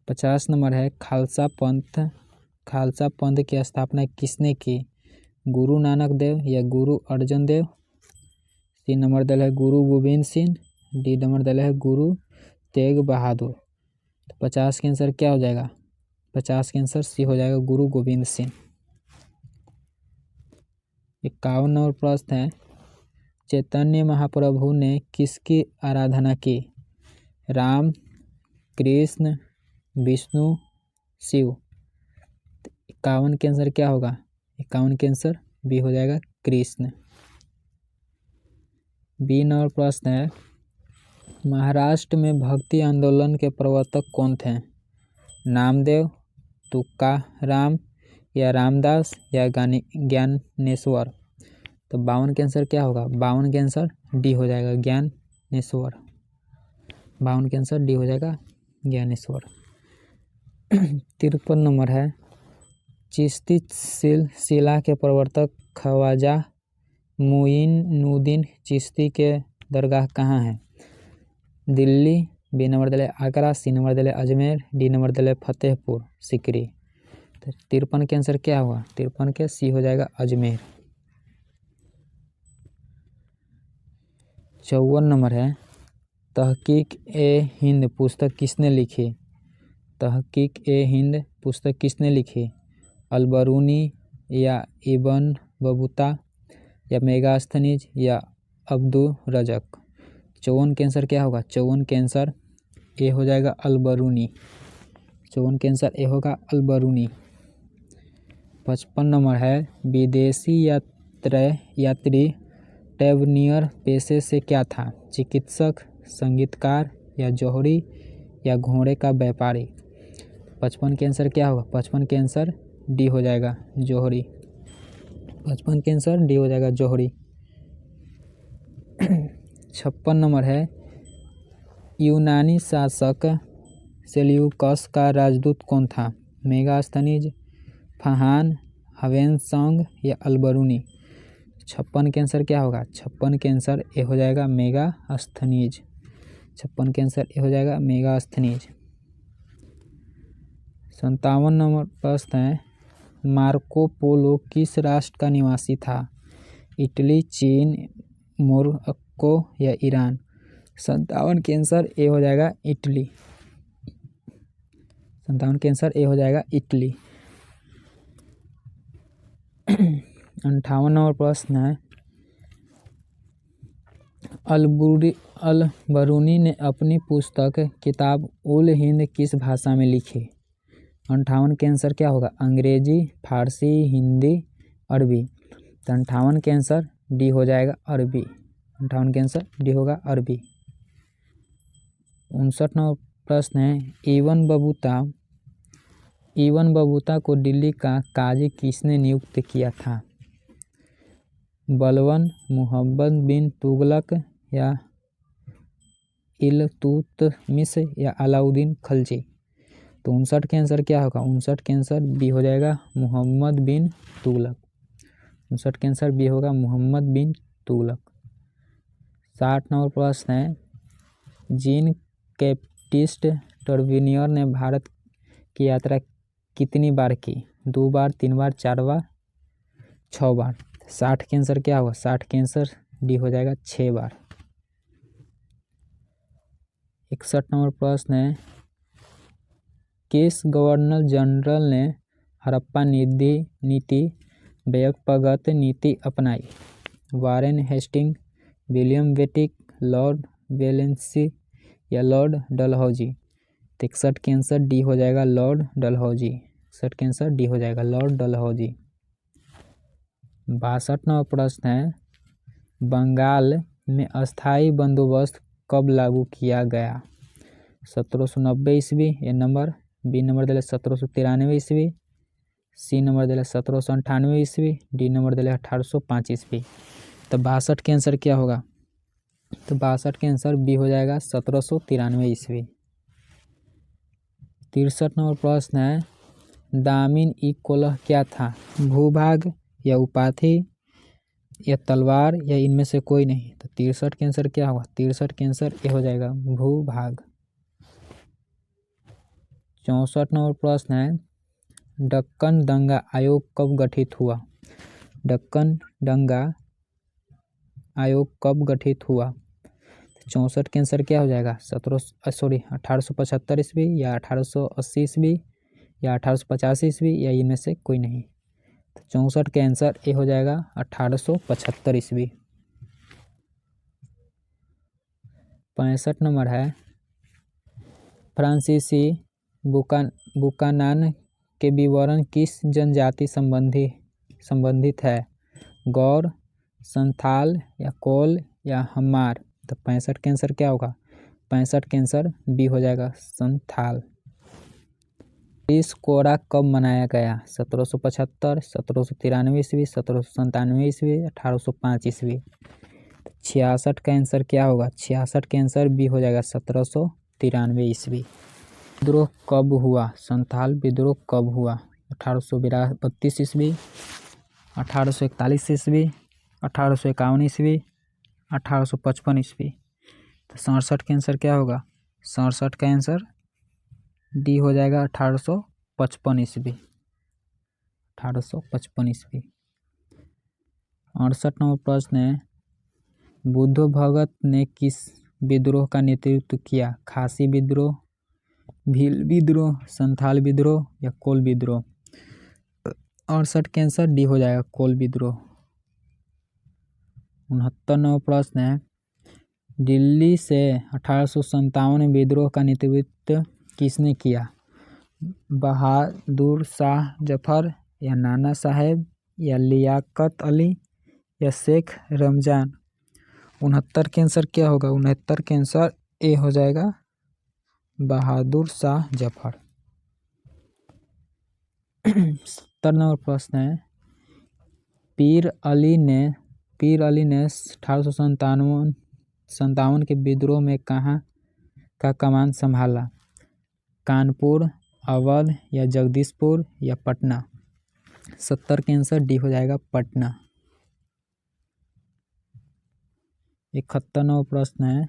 50 नंबर है, खालसा पंथ की स्थापना किसने की? गुरु नानक देव या गुरु अर्जन देव? सी नंबर दिल है गुरु गोविंद सिंह, डी नंबर दिल है गुरु तेग बहादुर। तो 50 के आंसर क्या हो जाएगा? 50 के आंसर सी हो जाएगा गुरु गोविंद सिंह। 51 नंबर प्रश्न है, चैतन्य महाप्रभु ने किसकी आराधना की? राम, कृष्ण, विष्णु, शिव? 51 के आंसर क्या होगा? 51 के आंसर बी हो जाएगा कृष्ण। बी नंबर प्रश्न है, महाराष्ट्र में भक्ति आंदोलन के प्रवर्तक कौन थे? नामदेव, तुकाराम या रामदास या ज्ञानेश्वर? तो 52 के आंसर क्या होगा? 52 के आंसर डी हो जाएगा ज्ञानेश्वर। 52 के आंसर डी हो जाएगा ज्ञानेश्वर। 53 नंबर है, चिश्ती सिलसिला के प्रवर्तक ख्वाजा मुइनुद्दीन चिश्ती के दरगाह कहाँ है? दिल्ली, बी नंबर दिल है आगरा, सी नंबर दिल है अजमेर, डी नंबर दिल है फतेहपुर सिकरी? तो 53 के आंसर क्या होगा? 53 के सी हो जाएगा अजमेर। 54 नंबर है, तहकीक-ए-हिंद पुस्तक किसने लिखी? तहकीक-ए-हिंद पुस्तक किसने लिखी? अलबरूनी या इब्न बतूता या मेगास्थनीज या अब्दुर्रज़्ज़ाक? 54 के आंसर क्या होगा? 54 के आंसर ए हो जाएगा अलबरूनी। 54 के आंसर ए होगा अलबरूनी। 55 नंबर है, विदेशी यात्री टैवर्नियर पेशे से क्या था? चिकित्सक, संगीतकार या जौहरी या घोड़े का व्यापारी? 55 के आंसर क्या होगा? 55 के आंसर डी हो जाएगा जौहरी। 55 के आंसर डी हो जाएगा जौहरी। 56 नंबर है, यूनानी शासक सेल्यूकस का राजदूत कौन था? मेगास्थनीज, फाहान, ह्वेनसांग या अलबरूनी? 56 के आंसर क्या होगा? 56 के आंसर ए हो जाएगा मेगास्थनीज। 56 के आंसर ए हो जाएगा मेगास्थनीज। 57 नंबर प्रश्न है, मार्को पोलो किस राष्ट्र का निवासी था? इटली, चीन, मोरक्को या ईरान? 57 के आंसर ए हो जाएगा इटली। 57 के आंसर ए हो जाएगा इटली। 58 नंबर प्रश्न है, अल बरूनी ने अपनी पुस्तक किताब उल हिंद किस भाषा में लिखी? 58 के आंसर क्या होगा? अंग्रेजी, फारसी, हिंदी, अरबी। तो 58 के आंसर डी हो जाएगा अरबी। 58 के आंसर डी होगा अरबी। 59 नंबर प्रश्न है, इबन बतूता को दिल्ली का काजी किसने नियुक्त किया था? बलबन, मुहम्मद बिन तुगलक या इल्तुतमिश या अलाउद्दीन खिलजी। तो 59 के आंसर क्या होगा? 59 के आंसर बी हो जाएगा मुहम्मद बिन तुगलक। 59 के आंसर बी होगा मुहम्मद बिन तुगलक। 60 नंबर प्रश्न है, जीन बैप्टिस्ट टर्बिनियर ने भारत की यात्रा कितनी बार की? 2 बार, 3 बार, 4 बार, 6 बार। 60 के आंसर क्या होगा? 60 के आंसर डी हो जाएगा 6 बार। 61 नंबर प्रश्न है, किस गवर्नर जनरल ने हड़प्पा नीति व्यापकगत नीति अपनाई? Warren Hasting, William Bentinck, Lord वेलेंसी या लॉर्ड डलहौजी। 61 के आंसर डी हो जाएगा लॉर्ड डलहौजी। 61 के आंसर डी हो जाएगा लॉर्ड डलहौजी। 62 नंबर प्रश्न है, बंगाल में अस्थाई बंदोबस्त कब लागू किया गया? 1790 ईस्वी। ए नंबर बी नंबर दिले 1793 ईस्वी, सी नंबर दिले 1798 ईस्वी, डी नंबर दिले 1805 ईस्वी। तो 62 के आंसर क्या होगा? तो 62 के आंसर बी हो जाएगा 1793 ईस्वी। 63 नंबर प्रश्न है, दामिन ई कोलह क्या था? भूभाग या उपाधि या तलवार या इनमें से कोई नहीं। तो 63 के आंसर क्या होगा? 63 के आंसर ये हो जाएगा भूभाग। 64 नंबर प्रश्न है, दक्कन दंगा आयोग कब गठित हुआ? दक्कन दंगा आयोग कब गठित हुआ? 64 के आंसर क्या हो जाएगा? 1875 ईस्वी या 1880 ईस्वी या 1850 ईस्वी या इनमें से कोई नहीं। तो 64 के आंसर ये हो जाएगा 1875 ईस्वी। 65 नंबर है, फ्रांसीसी बुकानान के विवरण किस जनजाति संबंधित है? गौर, संथाल या कोल या हमार। तो 65 के आंसर क्या होगा? 65 के आंसर बी हो जाएगा संथाल। इस कोरा कब मनाया गया? 1775, 1793 ईस्वी, 1797 ईस्वी, 1805 ईस्वी। 66 का आंसर क्या होगा? 66 के आंसर बी हो जाएगा 1793 ईस्वी। विद्रोह कब हुआ? संथाल विद्रोह कब हुआ? 1832 ईस्वी, 1841 ईस्वी, 1851 ईस्वी, 1855 ईस्वी। तो 67 के आंसर क्या होगा? 67 का आंसर डी हो जाएगा 1855 ईस्वी। 1855 ईस्वी। 68 नंबर प्रश्न है, बुद्ध भगत ने किस विद्रोह का नेतृत्व किया? खासी विद्रोह, भील विद्रोह, संथाल विद्रोह या कोल विद्रोह। 68 के आंसर डी हो जाएगा कोल विद्रोह। 69 नंबर प्रश्न है, दिल्ली से 1857 विद्रोह का नेतृत्व किसने किया? बहादुर शाह जफर या नाना साहेब या लियाकत अली या शेख रमजान। 69 के आंसर क्या होगा? 69 के आंसर ए हो जाएगा बहादुर शाह जफर। 70 नंबर प्रश्न है, पीर अली ने 1857 के विद्रोह में कहाँ का कमान संभाला? कानपुर, अवध या जगदीशपुर या पटना। 70 के आंसर डी हो जाएगा पटना। 71 नंबर प्रश्न है,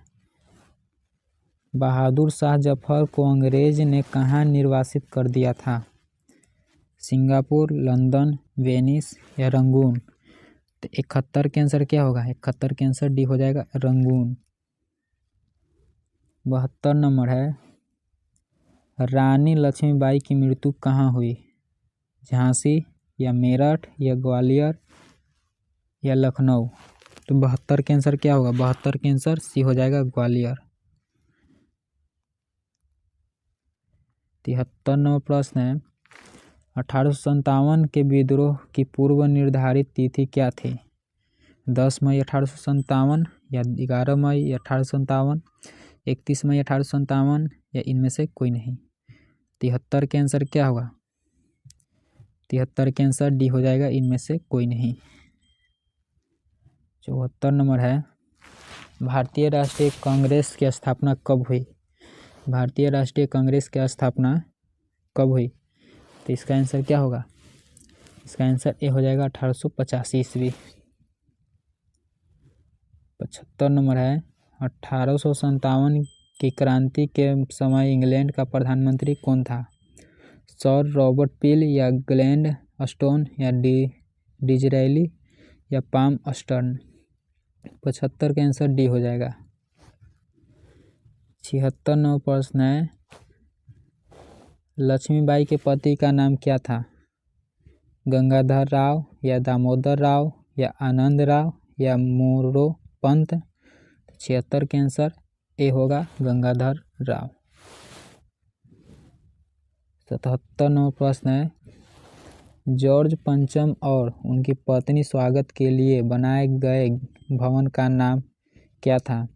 बहादुर शाह जफर को अंग्रेज ने कहाँ निर्वासित कर दिया था? सिंगापुर, लंदन, वेनिस या रंगून। तो 71 के आंसर क्या होगा? 71 के आंसर डी हो जाएगा रंगून। 72 नंबर है, रानी लक्ष्मीबाई की मृत्यु कहाँ हुई? झांसी या मेरठ या ग्वालियर या लखनऊ। तो 72 के आंसर क्या होगा? 72 के आंसर सी हो जाएगा ग्वालियर। 73 नंबर प्रश्न है 1857 के विद्रोह की पूर्व निर्धारित तिथि क्या थी? 10 मई 1857 या 11 मई 1857, 31 मई 1857 या इनमें से कोई नहीं। 73 के आंसर क्या होगा? 73 के आंसर डी हो जाएगा, इनमें से कोई नहीं। 74 नंबर है भारतीय राष्ट्रीय कांग्रेस की स्थापना कब हुई? भारतीय राष्ट्रीय कांग्रेस की स्थापना कब हुई? तो इसका आंसर क्या होगा? इसका आंसर ए हो जाएगा 1885 ईस्वी। 75 नंबर है 1857 की क्रांति के समय इंग्लैंड का प्रधानमंत्री कौन था? सर रॉबर्ट पील या ग्लैड स्टोन या डिजरेली या पाम स्टर्न? 75 का आंसर डी हो जाएगा। 76 नंबर प्रश्न है लक्ष्मीबाई के पति का नाम क्या था? गंगाधर राव या दामोदर राव या आनंद राव या मोरोपंत? 76 के आंसर ए होगा गंगाधर राव। 77 नंबर प्रश्न है जॉर्ज पंचम और उनकी पत्नी स्वागत के लिए बनाए गए भवन का नाम क्या था?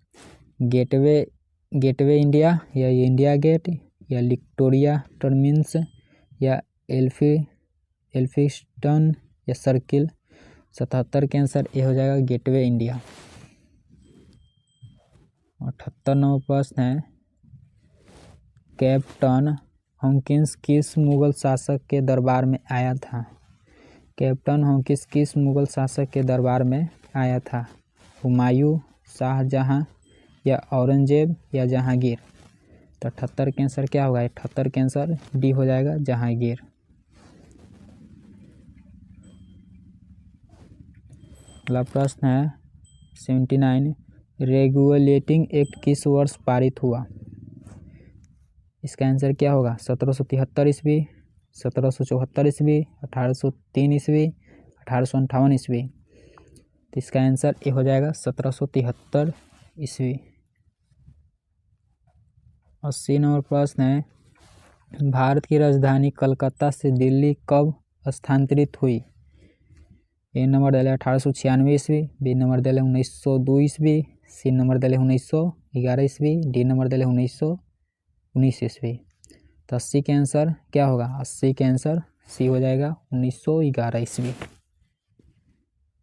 गेटवे इंडिया या इंडिया गेट या विक्टोरिया टर्मिनस या एल्फिंस्टन या सर्किल? 77 के आंसर ए हो जाएगा गेटवे इंडिया। 78 नंबर प्रश्न है कैप्टन हॉकिंस किस मुगल शासक के दरबार में आया था? कैप्टन हॉकिंस किस मुगल शासक के दरबार में आया था? हुमायूं, शाहजहां या औरंगजेब या जहांगीर? तो 78 के आंसर क्या होगा? 78 के आंसर डी हो जाएगा जहांगीर। अगला प्रश्न है 79 रेगुलेटिंग एक्ट किस वर्ष पारित हुआ? इसका आंसर क्या होगा? 1773 ईस्वी, 1774 ईस्वी, 1803 ईस्वी, 1858 ईस्वी? तो इसका आंसर ए हो जाएगा 1773 ईस्वी। 80 नंबर प्रश्न है भारत की राजधानी कलकत्ता से दिल्ली कब स्थानांतरित हुई? ए नंबर दिया 1896 ईस्वी, बी नंबर दिया 1902 ईस्वी, सी नंबर दिया 1911 ईस्वी, डी नंबर दिया 1919 ईस्वी? तो 80 के आंसर क्या होगा? 80 के आंसर सी हो जाएगा 1911 ईस्वी।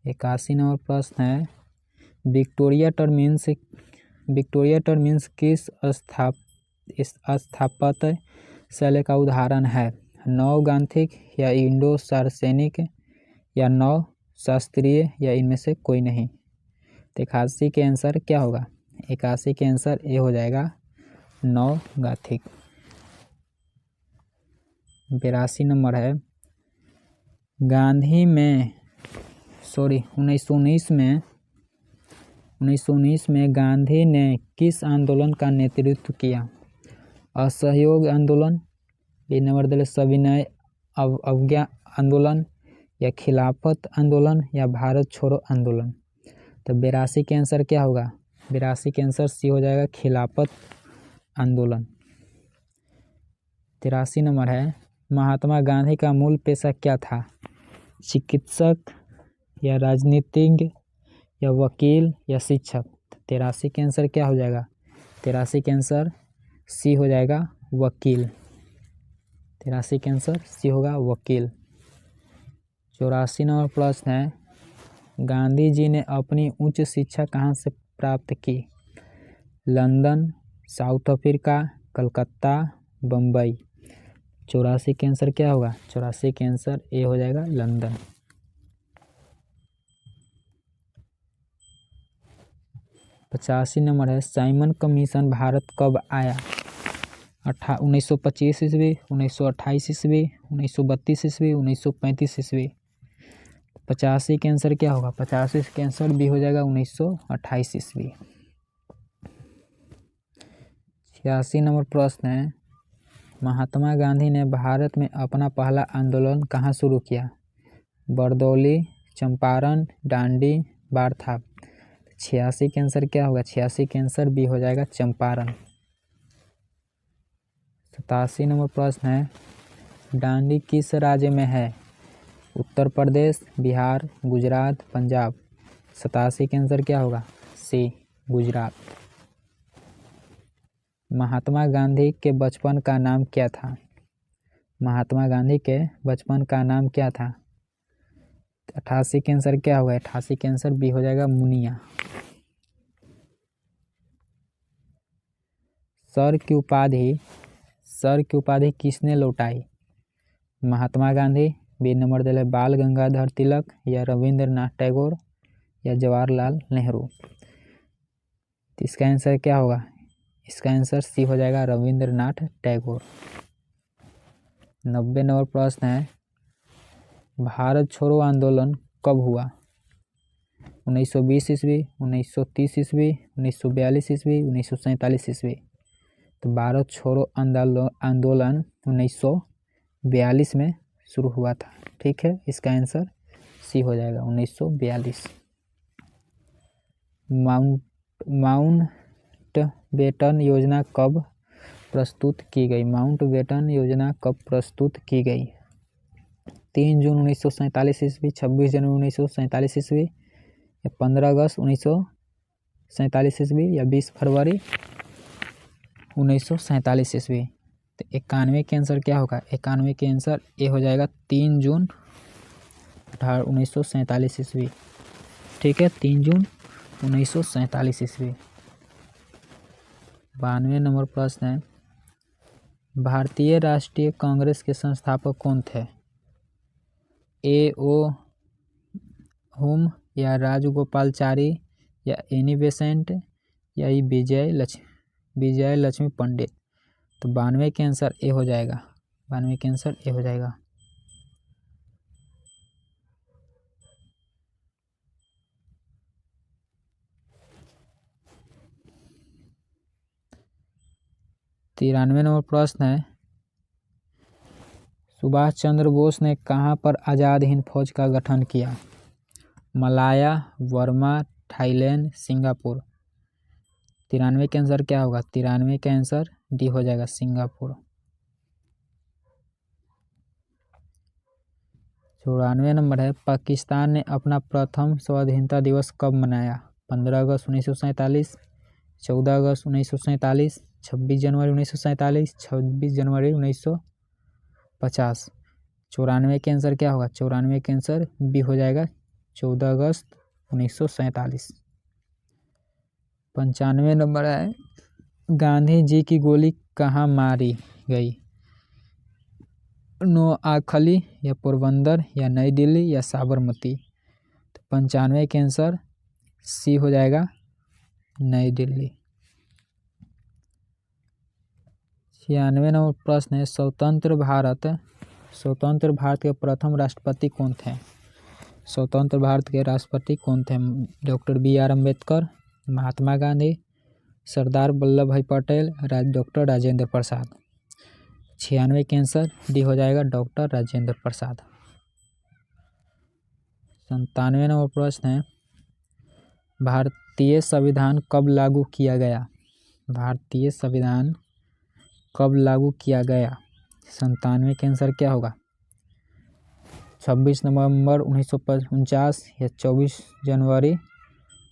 81 नंबर प्रश्न है विक्टोरिया टर्मिनस किस स्थापत्य शैली का उदाहरण है? नव गाथिक या इंडो सार्सेनिक या नव शास्त्रीय या इनमें से कोई नहीं? तो 81 के आंसर क्या होगा? 81 के आंसर ए हो जाएगा नव गाथिक। 82 नंबर है 1919 में गांधी ने किस आंदोलन का नेतृत्व किया? असहयोग आंदोलन, बी नंबर दिया सविनय अवज्ञा आंदोलन या खिलाफत आंदोलन या भारत छोड़ो आंदोलन? तो 82 के आंसर क्या होगा? 82 के आंसर सी हो जाएगा खिलाफत आंदोलन। 83 नंबर है महात्मा गांधी का मूल पेशा क्या था? चिकित्सक या राजनीतिज्ञ या वकील या शिक्षक? 83 के आंसर क्या हो जाएगा? 83 के आंसर सी हो जाएगा वकील। 83 के आंसर सी होगा वकील। 84 नंबर प्रश्न है गांधी जी ने अपनी उच्च शिक्षा कहाँ से प्राप्त की? London, south Africa, Calcutta, Bombay? 84 के आंसर क्या होगा? 84 के आंसर ए हो जाएगा लंदन। 85 नंबर है साइमन कमीशन भारत कब आया? 1925 ईस्वी, 1928 ईस्वी, 1932 ईस्वी, 1935 ईस्वी? 85 के आंसर क्या होगा? 85 के आंसर बी हो जाएगा 1928 ईस्वी। 86 नंबर प्रश्न है महात्मा गांधी ने भारत में अपना पहला आंदोलन कहाँ शुरू किया? बरदौली, चंपारण, डांडी, बारथाप। 86 के आंसर क्या होगा? 86 के आंसर बी हो जाएगा चंपारण। 87 नंबर प्रश्न है, डांडी किस राज्य में है? उत्तर प्रदेश, बिहार, गुजरात, पंजाब। 87 के आंसर क्या होगा? सी, गुजरात। महात्मा गांधी के बचपन का नाम क्या था? महात्मा गांधी के बचपन का नाम क्या था? 88 के आंसर क्या होगा? 88 के आंसर बी हो जाएगा मुनिया। सर की उपाधि किसने लौटाई? महात्मा गांधी, बी नंबर दिले बाल गंगाधर तिलक, या रविंद्रनाथ टैगोर, या जवाहरलाल नेहरू। तो इसका आंसर क्या होगा? इसका आंसर सी हो जाएगा रविंद्रनाथ टैगोर। 90 नंबर प्रश्न है, भारत छोड़ो आंदोलन कब हुआ? 1920 ईस्वी, 1930 ईस्वी, 1942 ईस्वी, 1947 ईस्वी। तो भारत छोड़ो आंदोलन 1942 में शुरू हुआ था। ठीक है, इसका आंसर सी हो जाएगा 1942। माउंटबेटन योजना कब प्रस्तुत की गई? माउंटबेटन योजना कब प्रस्तुत की गई? 3 जून 1947 ईस्वी, 26 जनवरी 1947 ईस्वी, या 15 अगस्त 1947 ईस्वी, या 20 फरवरी 1947 ईस्वी। तो 91 के आंसर क्या होगा? 91 के आंसर ए हो जाएगा 3 जून 1947 ईस्वी। ठीक है, 3 जून 1947 ईस्वी। 92 नंबर प्रश्न है, भारतीय राष्ट्रीय कांग्रेस के संस्थापक कौन थे? ए ओ हुम, या राजगोपालचारी, या एनी बेसेंट, या विजय लक्ष्मी पंडित। तो 92 के आंसर ए हो जाएगा। 92 के आंसर ए हो जाएगा। तिरानवे नंबर प्रश्न है, सुभाष चंद्र बोस ने कहाँ पर आज़ाद हिंद फौज का गठन किया? Malaya, Burma, Thailand, Singapore. 93 के आंसर क्या होगा? 93 का आंसर डी हो जाएगा सिंगापुर। 94 नंबर है, पाकिस्तान ने अपना प्रथम स्वाधीनता दिवस कब मनाया? 15 अगस्त 1947, 14 अगस्त 1947, 26 जनवरी 1947, 26 जनवरी 1950। 94 के आंसर क्या होगा? 94 के आंसर बी हो जाएगा 14 अगस्त 1947। 95 नंबर है, गांधी जी की गोली कहाँ मारी गई? नोआखली, या पोरबंदर, या नई दिल्ली, या साबरमती। तो 95 के आंसर सी हो जाएगा नई दिल्ली। 96 नंबर प्रश्न है, स्वतंत्र भारत के प्रथम राष्ट्रपति कौन थे? स्वतंत्र भारत के राष्ट्रपति कौन थे? डॉक्टर BR अम्बेडकर, महात्मा गांधी, सरदार वल्लभ भाई पटेल, डॉक्टर राजेंद्र प्रसाद। 96 के आंसर डी हो जाएगा डॉक्टर राजेंद्र प्रसाद। 97 नंबर प्रश्न है, भारतीय संविधान कब लागू किया गया? भारतीय संविधान कब लागू किया गया? 97 के आंसर क्या होगा? 26 नवंबर 1949, या 24 जनवरी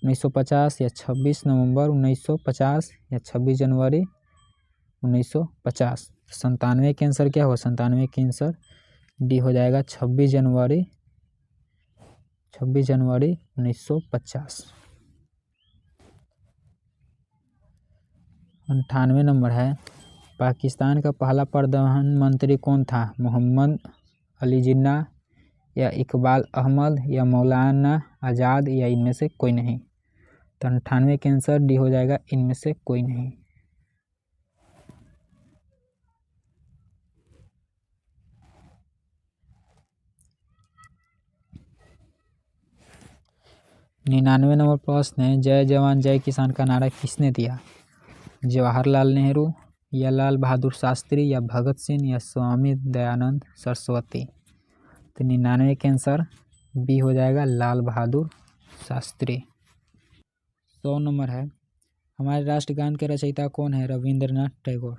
1950, या 26 नवंबर 1950, या 26 जनवरी 1950। 97 के आंसर क्या होगा? 97 के आंसर डी हो जाएगा 26 जनवरी 1950। 98 नंबर है, पाकिस्तान का पहला प्रधानमंत्री कौन था? मोहम्मद अली जिन्ना, या इकबाल अहमद, या मौलाना आज़ाद, या इनमें से कोई नहीं। तो 98 के आंसर डी हो जाएगा इनमें से कोई नहीं। 99 नंबर प्रश्न है, जय जवान जय किसान का नारा किसने दिया? जवाहरलाल नेहरू, या लाल बहादुर शास्त्री, या भगत सिंह, या स्वामी दयानंद सरस्वती। तो 99 के आंसर बी हो जाएगा लाल बहादुर शास्त्री। 100 नंबर है, हमारे राष्ट्रगान के रचयिता कौन है? रविंद्रनाथ टैगोर।